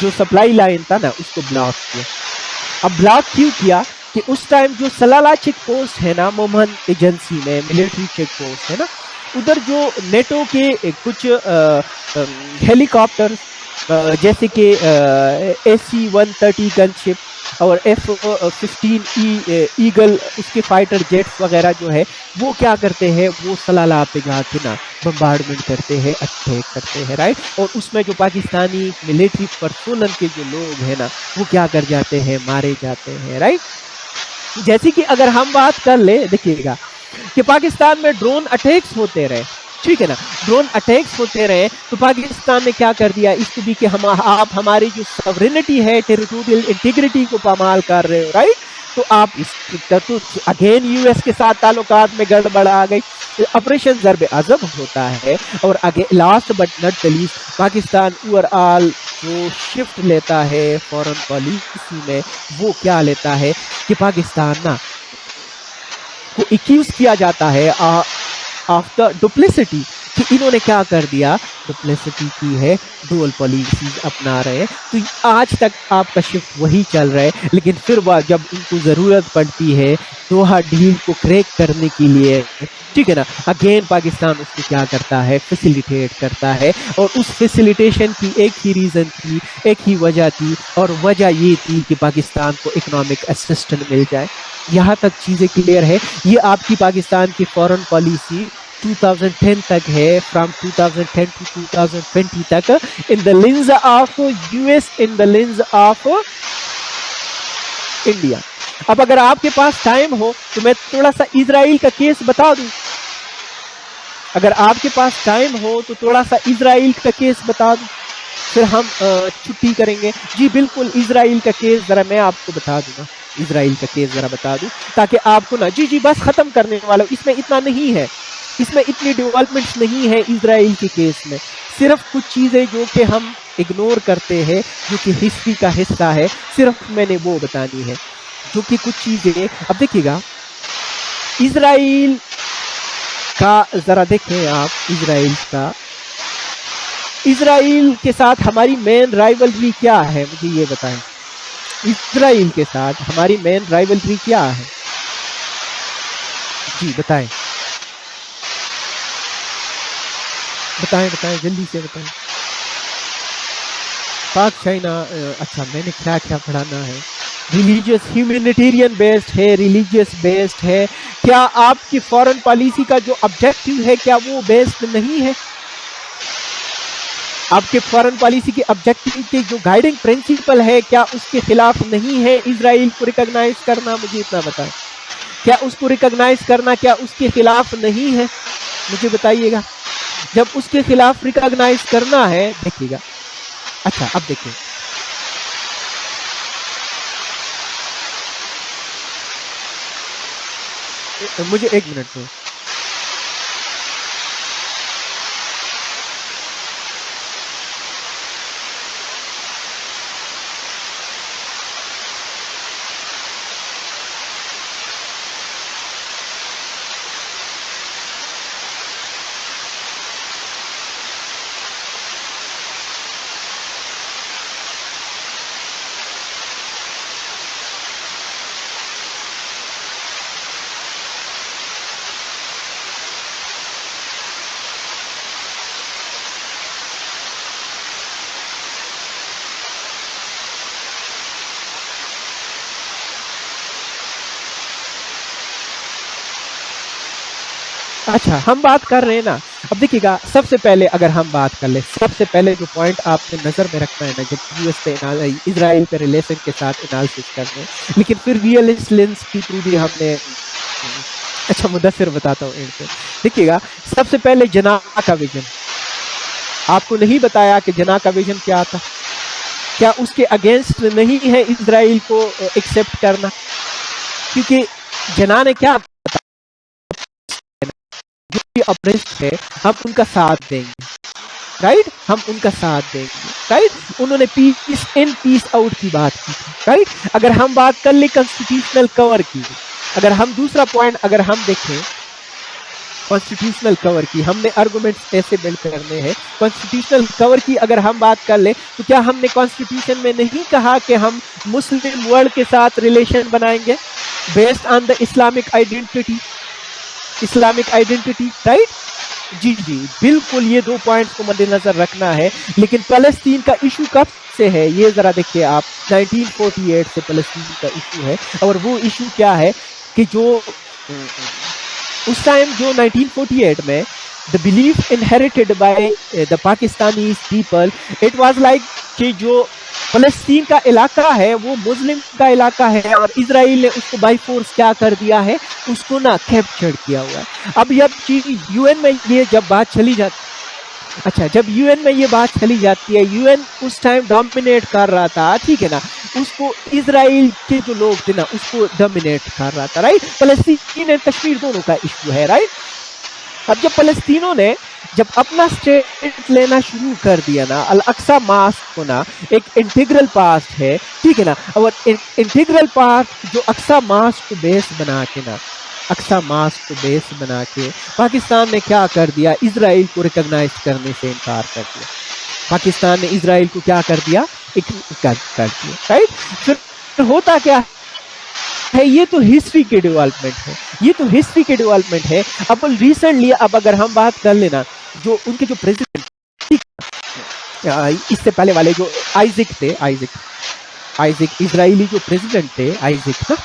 जो सप्लाई लाइन था ना उसको ब्लॉक किया। अब ब्लॉक क्यों किया कि उस टाइम जो सलाला चेक पोस्ट है ना, मोहम्मद एजेंसी में मिलिट्री चेक पोस्ट है ना, उधर जो नेटो के कुछ हेलीकॉप्टर जैसे कि AC-130 गनशिप और F-15 ईगल, उसके फाइटर जेट्स वगैरह जो है वो क्या करते हैं, वो सलाला पे जाके ना बम्बार्डमेंट करते हैं, अटैक करते हैं, राइट। और उसमें जो पाकिस्तानी मिलिट्री पर्सोनल के जो लोग हैं ना वो क्या कर जाते हैं, मारे जाते हैं, राइट। जैसे कि अगर हम बात कर ले, देखिएगा कि पाकिस्तान में ड्रोन अटैक्स होते रहे, ठीक है ना, ड्रोन अटैक्स होते रहे, तो पाकिस्तान ने क्या कर दिया, इसको भी कि हम आप हमारी जो सॉवरेनिटी है, टेरिटोरियल इंटीग्रिटी को पामाल कर रहे हो, राइट। तो आप इस तो अगेन यूएस के साथ ताल्लुकात में गड़बड़ आ गई। ऑपरेशन ज़र्ब अज़ब होता है। और आगे last but not the least, Pakistan overall जो शिफ्ट लेता है फॉरेन पॉलिसी में, वो क्या लेता है कि पाकिस्तान ना को एक्यूज किया जाता है ऑफ द डुप्लिसिटी, कि इन्होंने क्या कर दिया, डुप्लिसिटी की है, डुअल पॉलिसीज अपना रहे हैं। तो आज तक आपका शिफ्ट वही चल रहा है, लेकिन फिर वह जब उनको ज़रूरत पड़ती है दोहा डील को क्रैक करने के लिए, ठीक है ना, अगेन पाकिस्तान उसको क्या करता है, फैसिलिटेट करता है। और उस फैसिलिटेशन की एक ही रीज़न थी, एक ही वजह थी, और वजह ये थी कि पाकिस्तान को इकोनॉमिक असिस्टेंस मिल जाए। यहाँ तक चीज़ें क्लियर है। ये आपकी पाकिस्तान की फॉरेन पॉलिसी 2010 तक है, फ्रॉम 2010 टू 2020 तक, in the lens of US, in the lens of India. अब अगर आपके पास टाइम हो तो मैं थोड़ा सा इजराइल का केस बता दूं। अगर आपके पास टाइम हो तो थोड़ा सा इजराइल का केस बता दूं, फिर हम छुट्टी करेंगे। जी बिल्कुल, इजराइल का केस जरा मैं आपको बता दूंगा, इजराइल का केस जरा बता दूं ताकि आपको ना, जी बस खत्म करने वाला हूं। इसमें इतना नहीं है, इसमें इतनी डेवलपमेंट्स नहीं है इजराइल के केस में। सिर्फ कुछ चीज़ें जो कि हम इग्नोर करते हैं, जो कि हिस्ट्री का हिस्सा है, सिर्फ मैंने वो बतानी है, जो कि कुछ चीज़ें। अब देखिएगा इजराइल का, ज़रा देखें आप इजराइल के साथ हमारी मेन राइवलरी क्या है, मुझे ये बताएं। इजराइल के साथ हमारी मेन राइवलरी क्या है, जी बताएं, बताएं बताएं, जल्दी से बताएं। पाक चाइना, अच्छा मैंने क्या क्या पढ़ाना है। रिलीजियस ह्यूमैनिटेरियन बेस्ड है, रिलीजियस बेस्ड है। क्या आपकी फॉरेन पॉलिसी का जो ऑब्जेक्टिव है क्या वो बेस्ड नहीं है? आपके फॉरेन पॉलिसी के ऑब्जेक्टिव के जो गाइडिंग प्रिंसिपल है क्या उसके खिलाफ नहीं है इजराइल को रिकॉग्नाइज करना? मुझे इतना बताएं, क्या उसको रिकॉग्नाइज करना क्या उसके खिलाफ नहीं है? मुझे बताइएगा। जब उसके खिलाफ रिकॉग्नाइज करना है, देखिएगा, अच्छा अब देखिए, मुझे एक मिनट दो। अच्छा हम बात कर रहे हैं ना, अब देखिएगा, सबसे पहले अगर हम बात कर ले, सबसे पहले जो पॉइंट आपने नज़र में रखना है ना, जब यूएस पे इजराइल पे रिलेशन के साथ एनालिसिस कर रहे हैं, लेकिन फिर रियलिस्ट लेंस के थ्रू भी हमने, अच्छा मुदस्सिर बताता हूँ एंड पे, देखिएगा, सबसे पहले जना का विजन, आपको नहीं बताया कि जना का विजन क्या था? क्या उसके अगेंस्ट नहीं है इजराइल को एक्सेप्ट करना? क्योंकि जना ने क्या, जो भी अप्रेस्ड है हम उनका साथ देंगे, राइट, हम उनका साथ देंगे, राइट। उन्होंने पीस इन पीस आउट की बात की थी, राइट। अगर हम बात कर ले कॉन्स्टिट्यूशनल कवर की, अगर हम दूसरा पॉइंट अगर हम देखें कॉन्स्टिट्यूशनल कवर की, हमने आर्गुमेंट्स ऐसे बिल्ड करने हैं। कॉन्स्टिट्यूशनल कवर की अगर हम बात कर ले तो क्या हमने कॉन्स्टिट्यूशन में नहीं कहा कि हम मुस्लिम वर्ल्ड के साथ रिलेशन बनाएंगे based on the Islamic identity, Islamic identity, right? जी जी बिल्कुल, ये दो पॉइंट्स को मद्देनजर रखना है। लेकिन फलस्तीन का इशू कब से है ये जरा देखिए आप, 1948 से फलस्तीन का इशू है। और वो इशू क्या है कि जो उस टाइम जो 1948 में the belief inherited by the Pakistani people, it was like कि जो फलस्तीन का इलाका है वो मुस्लिम का इलाका है और इजराइल ने उसको बाई फोर्स क्या कर दिया है, उसको ना कैप्चर किया हुआ है। अब जब यूएन में ये जब बात चली जाती, अच्छा जब यूएन में ये बात चली जाती है, यूएन उस टाइम डोमिनेट कर रहा था, ठीक है ना, उसको इजराइल के जो लोग थे ना उसको डोमिनेट कर रहा था, राइट। फलस्तीन और कश्मीर दोनों का इशू है, राइट। अब जब फलस्तीनों ने जब अपना स्टेट लेना शुरू कर दिया ना, अल अक्सा मास्क को ना एक इंटीग्रल पार्ट है, ठीक है ना, और इंटीग्रल पार्ट जो अक्सा मास्क को बेस बना के ना, अक्सा मास्क को बेस बना के पाकिस्तान ने क्या कर दिया, इजराइल को रिकॉग्नाइज करने से इनकार कर दिया। पाकिस्तान ने इजराइल को क्या कर दिया, कर दिया, राइट। फिर होता क्या है, ये तो हिस्ट्री के डेवलपमेंट है, ये तो हिस्ट्री के डेवलपमेंट है। अब रिसेंटली अब अगर हम बात कर लेना, जो उनके जो प्रेसिडेंट, इससे पहले वाले जो आइजक थे, आइजक इजरायली जो प्रेसिडेंट थे, आइजक ना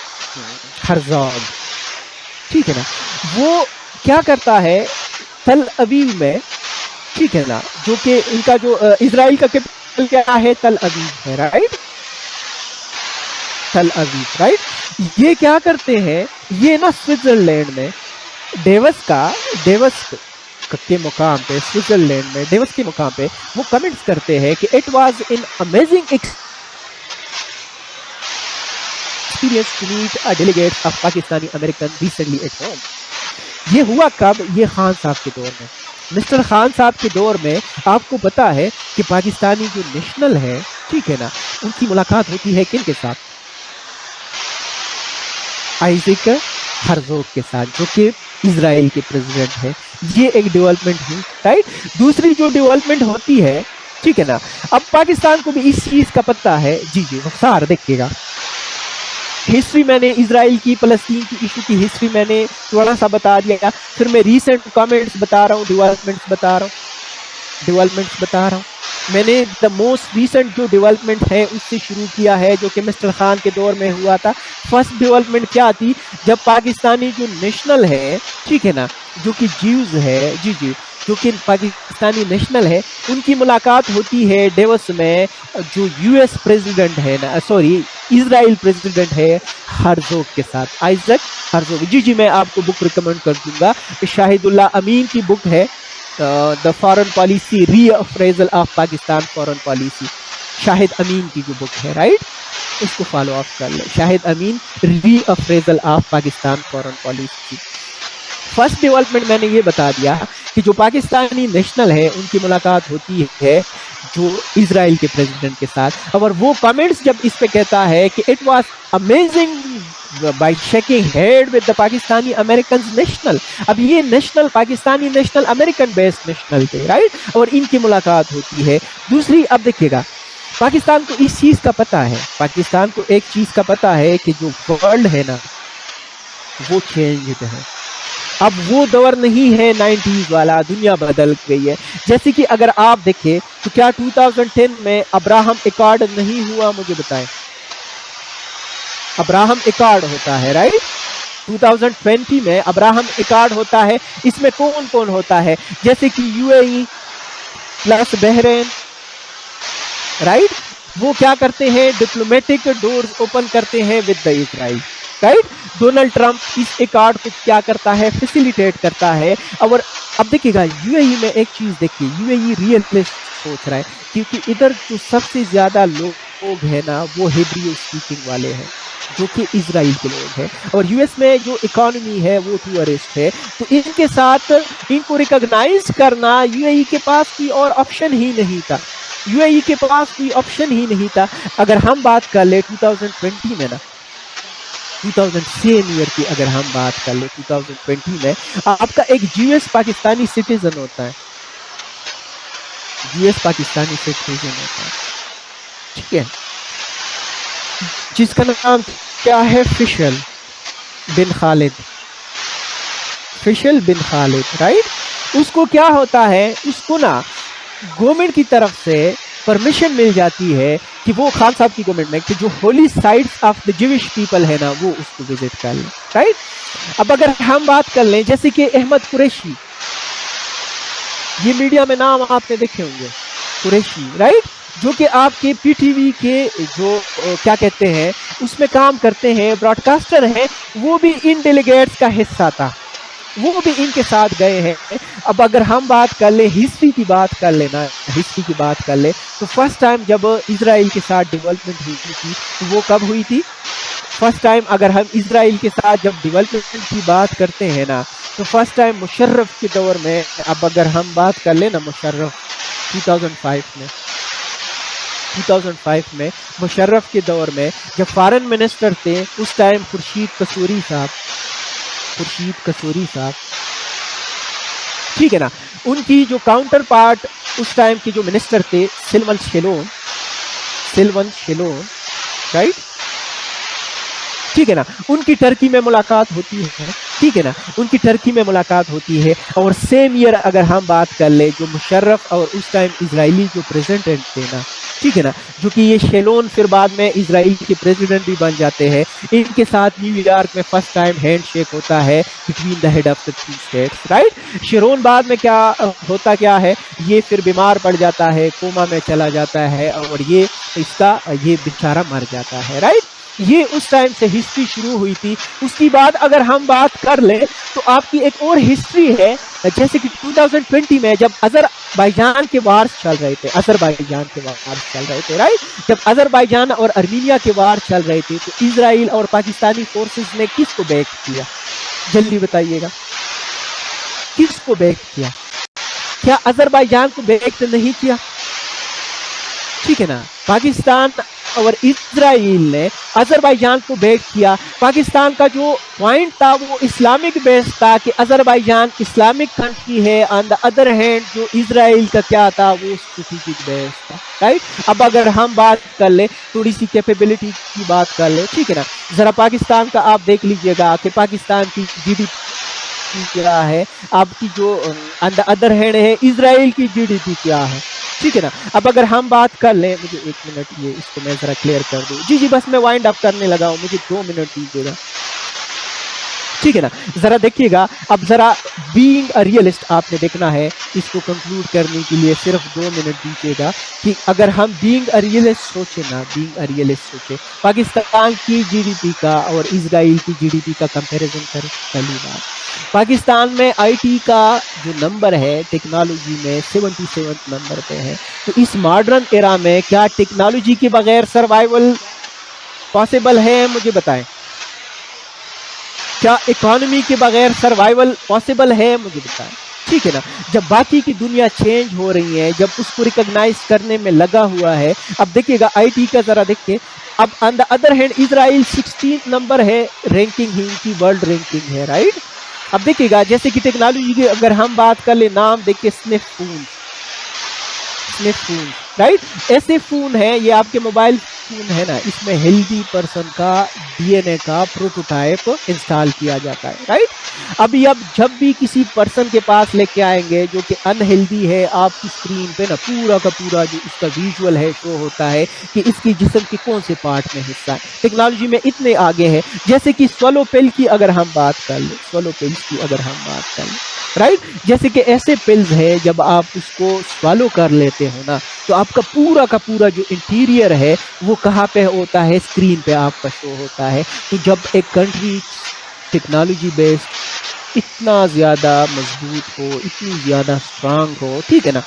हर्जोग, ठीक है ना, वो क्या करता है तल अवीव में, ठीक है ना, जो कि इनका जो इजराइल का कैपिटल क्या है, तल अवीव है, राइट, तल अवीव, राइट। ये क्या करते हैं, ये ना स्विट्जरलैंड में डेवस के मुकाम पे, स्विट्जरलैंड में डेवस के मुकाम पे वो कमेंट्स करते हैं कि it was in amazing experience to meet a delegate of Pakistani American recently at home. ये हुआ कब, ये खान साहब के दौर में, मिस्टर खान साहब के दौर में। आपको पता है कि पाकिस्तानी जो नेशनल है, ठीक है ना, उनकी मुलाकात होती है किन के साथ, आइजक हर्जोग के साथ, जो कि इजराइल के प्रेसिडेंट है। ये एक डेवलपमेंट हुई, राइट। दूसरी जो डेवलपमेंट होती है, ठीक है ना, अब पाकिस्तान को भी इस चीज का पता है, जी जी मुख्तार देखिएगा, हिस्ट्री मैंने इजराइल की, फलस्तीन की इशू की हिस्ट्री मैंने थोड़ा सा बता दिया, फिर मैं रीसेंट कमेंट्स बता रहा हूँ, डेवलपमेंट्स बता रहा हूँ। मैंने द मोस्ट रीसेंट जो डेवलपमेंट है उससे शुरू किया है, जो कि मिस्टर खान के दौर में हुआ था। फर्स्ट डेवलपमेंट क्या थी, जब पाकिस्तानी जो नेशनल है, ठीक है ना, जो कि ज्यूज है, जी जी, जो कि पाकिस्तानी नेशनल है, उनकी मुलाकात होती है डेवस में जो यूएस प्रेसिडेंट है ना, सॉरी इजराइल प्रेसिडेंट है हर्जोग के साथ, आइजक हर्जोग। जी जी मैं आपको बुक रिकमेंड कर दूंगा, शाहिदुल्लाह अमीन की बुक है, the foreign policy reappraisal of Pakistan foreign policy, Shahid Amin की जो बुक है, राइट, इसको फॉलो अप कर ले, Shahid Amin reappraisal of Pakistan foreign policy. First development मैंने ये बता दिया कि जो पाकिस्तानी नेशनल है उनकी मुलाकात होती है जो इजराइल के प्रेसिडेंट के साथ, और वो कमेंट्स जब इस पे कहता है कि it was amazing by shaking head with the Pakistani American national. अब ये national Pakistani national American based national थे, राइट, और इनकी मुलाकात होती है। दूसरी, अब देखिएगा, पाकिस्तान को इस चीज का पता है, पाकिस्तान को एक चीज का पता है कि जो वर्ल्ड है ना वो चेंज्ड है। अब वो दौर नहीं है 90s वाला, दुनिया बदल गई है। जैसे कि अगर आप देखें तो क्या 2010 में अब्राहम एकॉर्ड नहीं हुआ, मुझे बताएं। अब्राहम एकॉर्ड होता है, राइट, 2020 में अब्राहम एकॉर्ड होता है। इसमें कौन कौन होता है, जैसे कि यूएई प्लस बहरीन, राइट, वो क्या करते हैं, डिप्लोमेटिक डोर्स ओपन करते हैं with the Israel, right. Donald Trump इस अकॉर्ड को क्या करता है, फैसिलिटेट करता है। और अब देखिएगा यूएई में एक चीज देखिए, यूएई रियलिस्ट सोच रहा है, क्योंकि इधर जो सबसे ज्यादा लोग हैं ना वो हिब्रू स्पीकिंग वाले हैं, जो कि इजराइल के लोग हैं, और यूएस में जो इकोनॉमी है वो टूरिस्ट है। तो इनके साथ इनको रिकॉग्नाइज करना ईयूई के पास कोई और ऑप्शन ही नहीं था, यूएई के पास कोई ऑप्शन ही नहीं था। अगर हम बात कर ले 2020 में ना, 2000 सेम ईयर की अगर हम बात कर ले 2020 में, आपका एक यूएस पाकिस्तानी सिटीजन होता है, यूएस पाकिस्तानी सिटीजन होता है, ठीक है, जिसका नाम क्या है, फिशल बिन खालिद, फिशल बिन खालिद, राइट। उसको क्या होता है, उसको ना गवर्नमेंट की तरफ से परमिशन मिल जाती है कि वो खान साहब की गवर्नमेंट में कि जो Holi sites of the Jewish people है ना वो उसको विजिट कर ले, राइट। अब अगर हम बात कर लें जैसे कि अहमद कुरैशी, ये मीडिया में नाम आपने देखे होंगे, कुरैशी, राइट, जो कि आपके पीटीवी के जो क्या कहते हैं उसमें काम करते हैं, ब्रॉडकास्टर हैं, वो भी इन डेलीगेट्स का हिस्सा था, वो भी इनके साथ गए हैं। अब अगर हम बात कर ले, हिस्ट्री की बात कर लेना, हिस्ट्री की बात कर ले, तो फर्स्ट टाइम जब इजराइल के साथ डेवलपमेंट हुई थी तो वो कब हुई थी, फर्स्ट टाइम अगर हम इजराइल के साथ जब डेवलपमेंट की बात करते हैं ना, तो फर्स्ट टाइम मुशर्रफ के दौर में। अब अगर हम बात कर ले ना, मुशर्रफ 2005 में मुशर्रफ के दौर में जब फॉरेन मिनिस्टर थे उस टाइम खुर्शीद कसूरी साहब, ठीक है ना, उनकी जो काउंटर पार्ट उस टाइम के जो मिनिस्टर थे सिल्वन शेलोन, राइट, ठीक है ना, उनकी टर्की में मुलाकात होती है, ठीक है ना, उनकी टर्की में मुलाकात होती है। और सेम ईयर अगर हम बात कर ले, जो मुशर्रफ और उस टाइम इजरायली जो प्रेसिडेंट थे ना, ठीक है ना, जो कि ये शेलोन फिर बाद में इजराइल के प्रेसिडेंट भी बन जाते हैं, इनके साथ न्यूयॉर्क में फर्स्ट टाइम हैंडशेक होता है between the head of the two states, right. Charon बाद में क्या होता क्या है, ये फिर बीमार पड़ जाता है, कोमा में चला जाता है और ये बेचारा मर जाता है, राइट। ये उस टाइम से हिस्ट्री शुरू हुई थी। उसके बाद अगर हम बात कर ले तो आपकी एक और हिस्ट्री है, जैसे कि 2020 में जब अजरबैजान के वार चल रहे थे, राइट, जब अजरबैजान और अर्मीनिया के वार चल रहे थे तो इजराइल और पाकिस्तानी फोर्सेस ने किसको बैक किया, जल्दी बताइएगा, किसको बैक किया? क्या अजरबैजान को बैक तो नहीं किया, ठीक है ना। पाकिस्तान और इजराइल ने अजरबैजान को बैक किया। पाकिस्तान का जो पॉइंट था वो इस्लामिक बेस था कि अजरबैजान इस्लामिक कंट्री है, ऑन द अदर हैंड जो इजराइल का क्या था वो स्ट्रेटेजिक बेस था, राइट। अब अगर हम बात कर ले, थोड़ी सी कैपेबिलिटी की बात कर ले, ठीक है ना, जरा पाकिस्तान का आप देख लीजिएगा कि पाकिस्तान की जीडीपी क्या है, आपकी जो ऑन द अदर हैंड है इजराइल की जीडीपी क्या है, ठीक है ना। अब अगर हम बात कर लें, मुझे 1 मिनट, ये इसको मैं जरा क्लियर कर दूं, जी बस मैं वाइंड अप करने लगा हूं, मुझे 2 मिनट दीजिएगा, ठीक है ना। जरा देखिएगा, अब जरा बीइंग अ रियलिस्ट आपने देखना है, इसको कंक्लूड करने के लिए सिर्फ 2 मिनट दीजिएगा कि अगर हम बीइंग अ रियलिस्ट सोचे, पाकिस्तान की जीडीपी का और इजराइल की जीडीपी का कंपैरिजन करें। पहली बात, पाकिस्तान में आईटी का जो नंबर है टेक्नोलॉजी में 77 नंबर पे है। तो इस मॉडर्न एरा में क्या टेक्नोलॉजी के बगैर सर्वाइवल पॉसिबल है, मुझे बताएं। क्या इकोनॉमी के बगैर सर्वाइवल पॉसिबल है, मुझे बताएं, ठीक है ना। जब बाकी की दुनिया चेंज हो रही है, जब उसको रिकॉग्नाइज करने में लगा हुआ है, अब देखिएगा आईटी का जरा देखिए, अब on the other hand Israel 16 number है, रैंकिंग ही इनकी वर्ल्ड रैंकिंग है, राइट। अब देखिएगा जैसे कि टेक्नोलॉजी की अगर हम बात कर ले, नाम देखिए स्निफ फोन, राइट, ऐसे फोन है, ये आपके मोबाइल फोन है ना, इसमें हेल्दी पर्सन का डीएनए का प्रोटोटाइप इंस्टॉल किया जाता है, राइट। अभी अब जब भी किसी पर्सन के पास लेके आएंगे जो कि अनहेल्दी है, आपकी स्क्रीन पे ना पूरा का पूरा जो इसका विजुअल है शो होता है कि इसकी जिस्म के कौन से पार्ट में हिस्सा है। टेक्नोलॉजी में इतने आगे है, जैसे कि स्वलो पिल की अगर हम बात कर ले, राइट, जैसे कि ऐसे पिल्स है जब आप उसको स्वालो कर लेते हो ना, तो आपका पूरा का पूरा जो इंटीरियर है वो कहाँ पे होता है, स्क्रीन पे आपका शो होता है। तो जब एक कंट्री टेक्नोलॉजी बेस्ड इतना ज़्यादा मजबूत हो, इतनी ज़्यादा स्ट्रांग हो, ठीक है ना,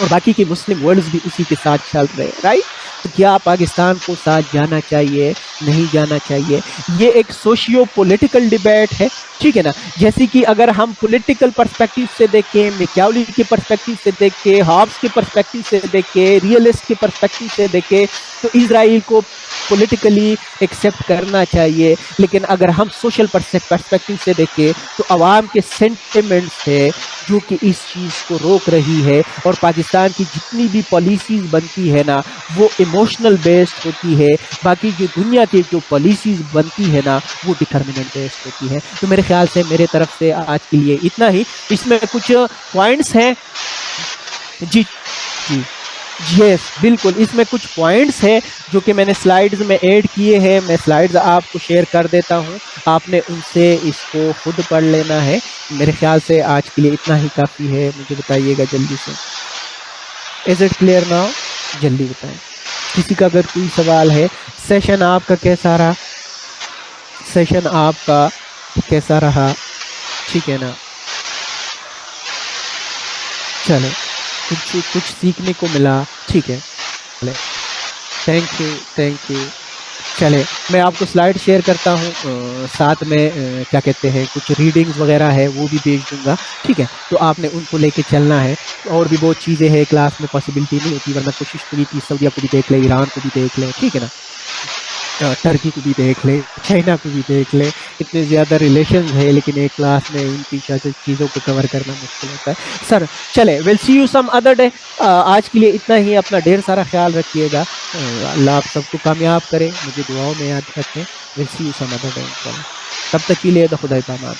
और बाकी के मुस्लिम वर्ल्ड्स भी उसी के साथ चल रहे हैं, राइट। तो क्या पाकिस्तान को साथ जाना चाहिए, नहीं जाना चाहिए, ये एक सोशियो पॉलिटिकल डिबेट है, ठीक है ना। जैसे कि अगर हम पॉलिटिकल पर्सपेक्टिव से देखें, मैकियावेली के पर्सपेक्टिव से देखें, हॉब्स के पर्सपेक्टिव से देखें, रियलिस्ट के पर्सपेक्टिव से देखें, तो इजराइल को पॉलिटिकली एक्सेप्ट करना चाहिए। लेकिन अगर हम सोशल पर्सपेक्टिव से देखें तो आवाम के सेंटिमेंट्स है जो कि इस चीज़ को रोक रही है, और पाकिस्तान की जितनी भी पॉलिसीज़ बनती है ना वो इमोशनल बेस्ड होती है, बाकी जो दुनिया की जो पॉलिसीज़ बनती है ना वो डिटर्मिनेंट बेस्ड होती है। तो मेरे ख्याल से मेरे तरफ से आज के लिए इतना ही। इसमें कुछ पॉइंट्स हैं। जी जी यस बिल्कुल, इसमें कुछ पॉइंट्स हैं जो कि मैंने स्लाइड्स में ऐड किए हैं, मैं स्लाइड्स आपको शेयर कर देता हूँ, आपने उनसे इसको खुद पढ़ लेना है। मेरे ख्याल से आज के लिए इतना ही काफ़ी है, मुझे बताइएगा जल्दी से। Is it clear now? जल्दी बताएं, किसी का अगर कोई सवाल है। सेशन आपका कैसा रहा, सेशन आपका कैसा रहा, ठीक है ना। चलो, कुछ कुछ सीखने को मिला, ठीक है। चले, थैंक यू, थैंक यू। चले, मैं आपको स्लाइड शेयर करता हूँ, साथ में क्या कहते हैं कुछ रीडिंग्स वगैरह है वो भी भेज दूंगा, ठीक है। तो आपने उनको लेके चलना है। और भी बहुत चीज़ें हैं, क्लास में पॉसिबिलिटी नहीं होती, वरना कोशिश करी थी सऊदीया को भी देख ले, ईरान को भी देख ले, ठीक है ना, टर्की को भी देख ले, चाइना को भी देख ले। इतने ज़्यादा रिलेशंस है, लेकिन एक क्लास में इन चीज़ों को कवर करना मुश्किल होता है सर। चले, will see you some other day. आज के लिए इतना ही, अपना ढेर सारा ख्याल रखिएगा। अल्लाह आप सबको कामयाब करे, मुझे दुआओं में याद रखें। Will see you some other day इंशाल्लाह। तब तक के लिए खुदा पामान।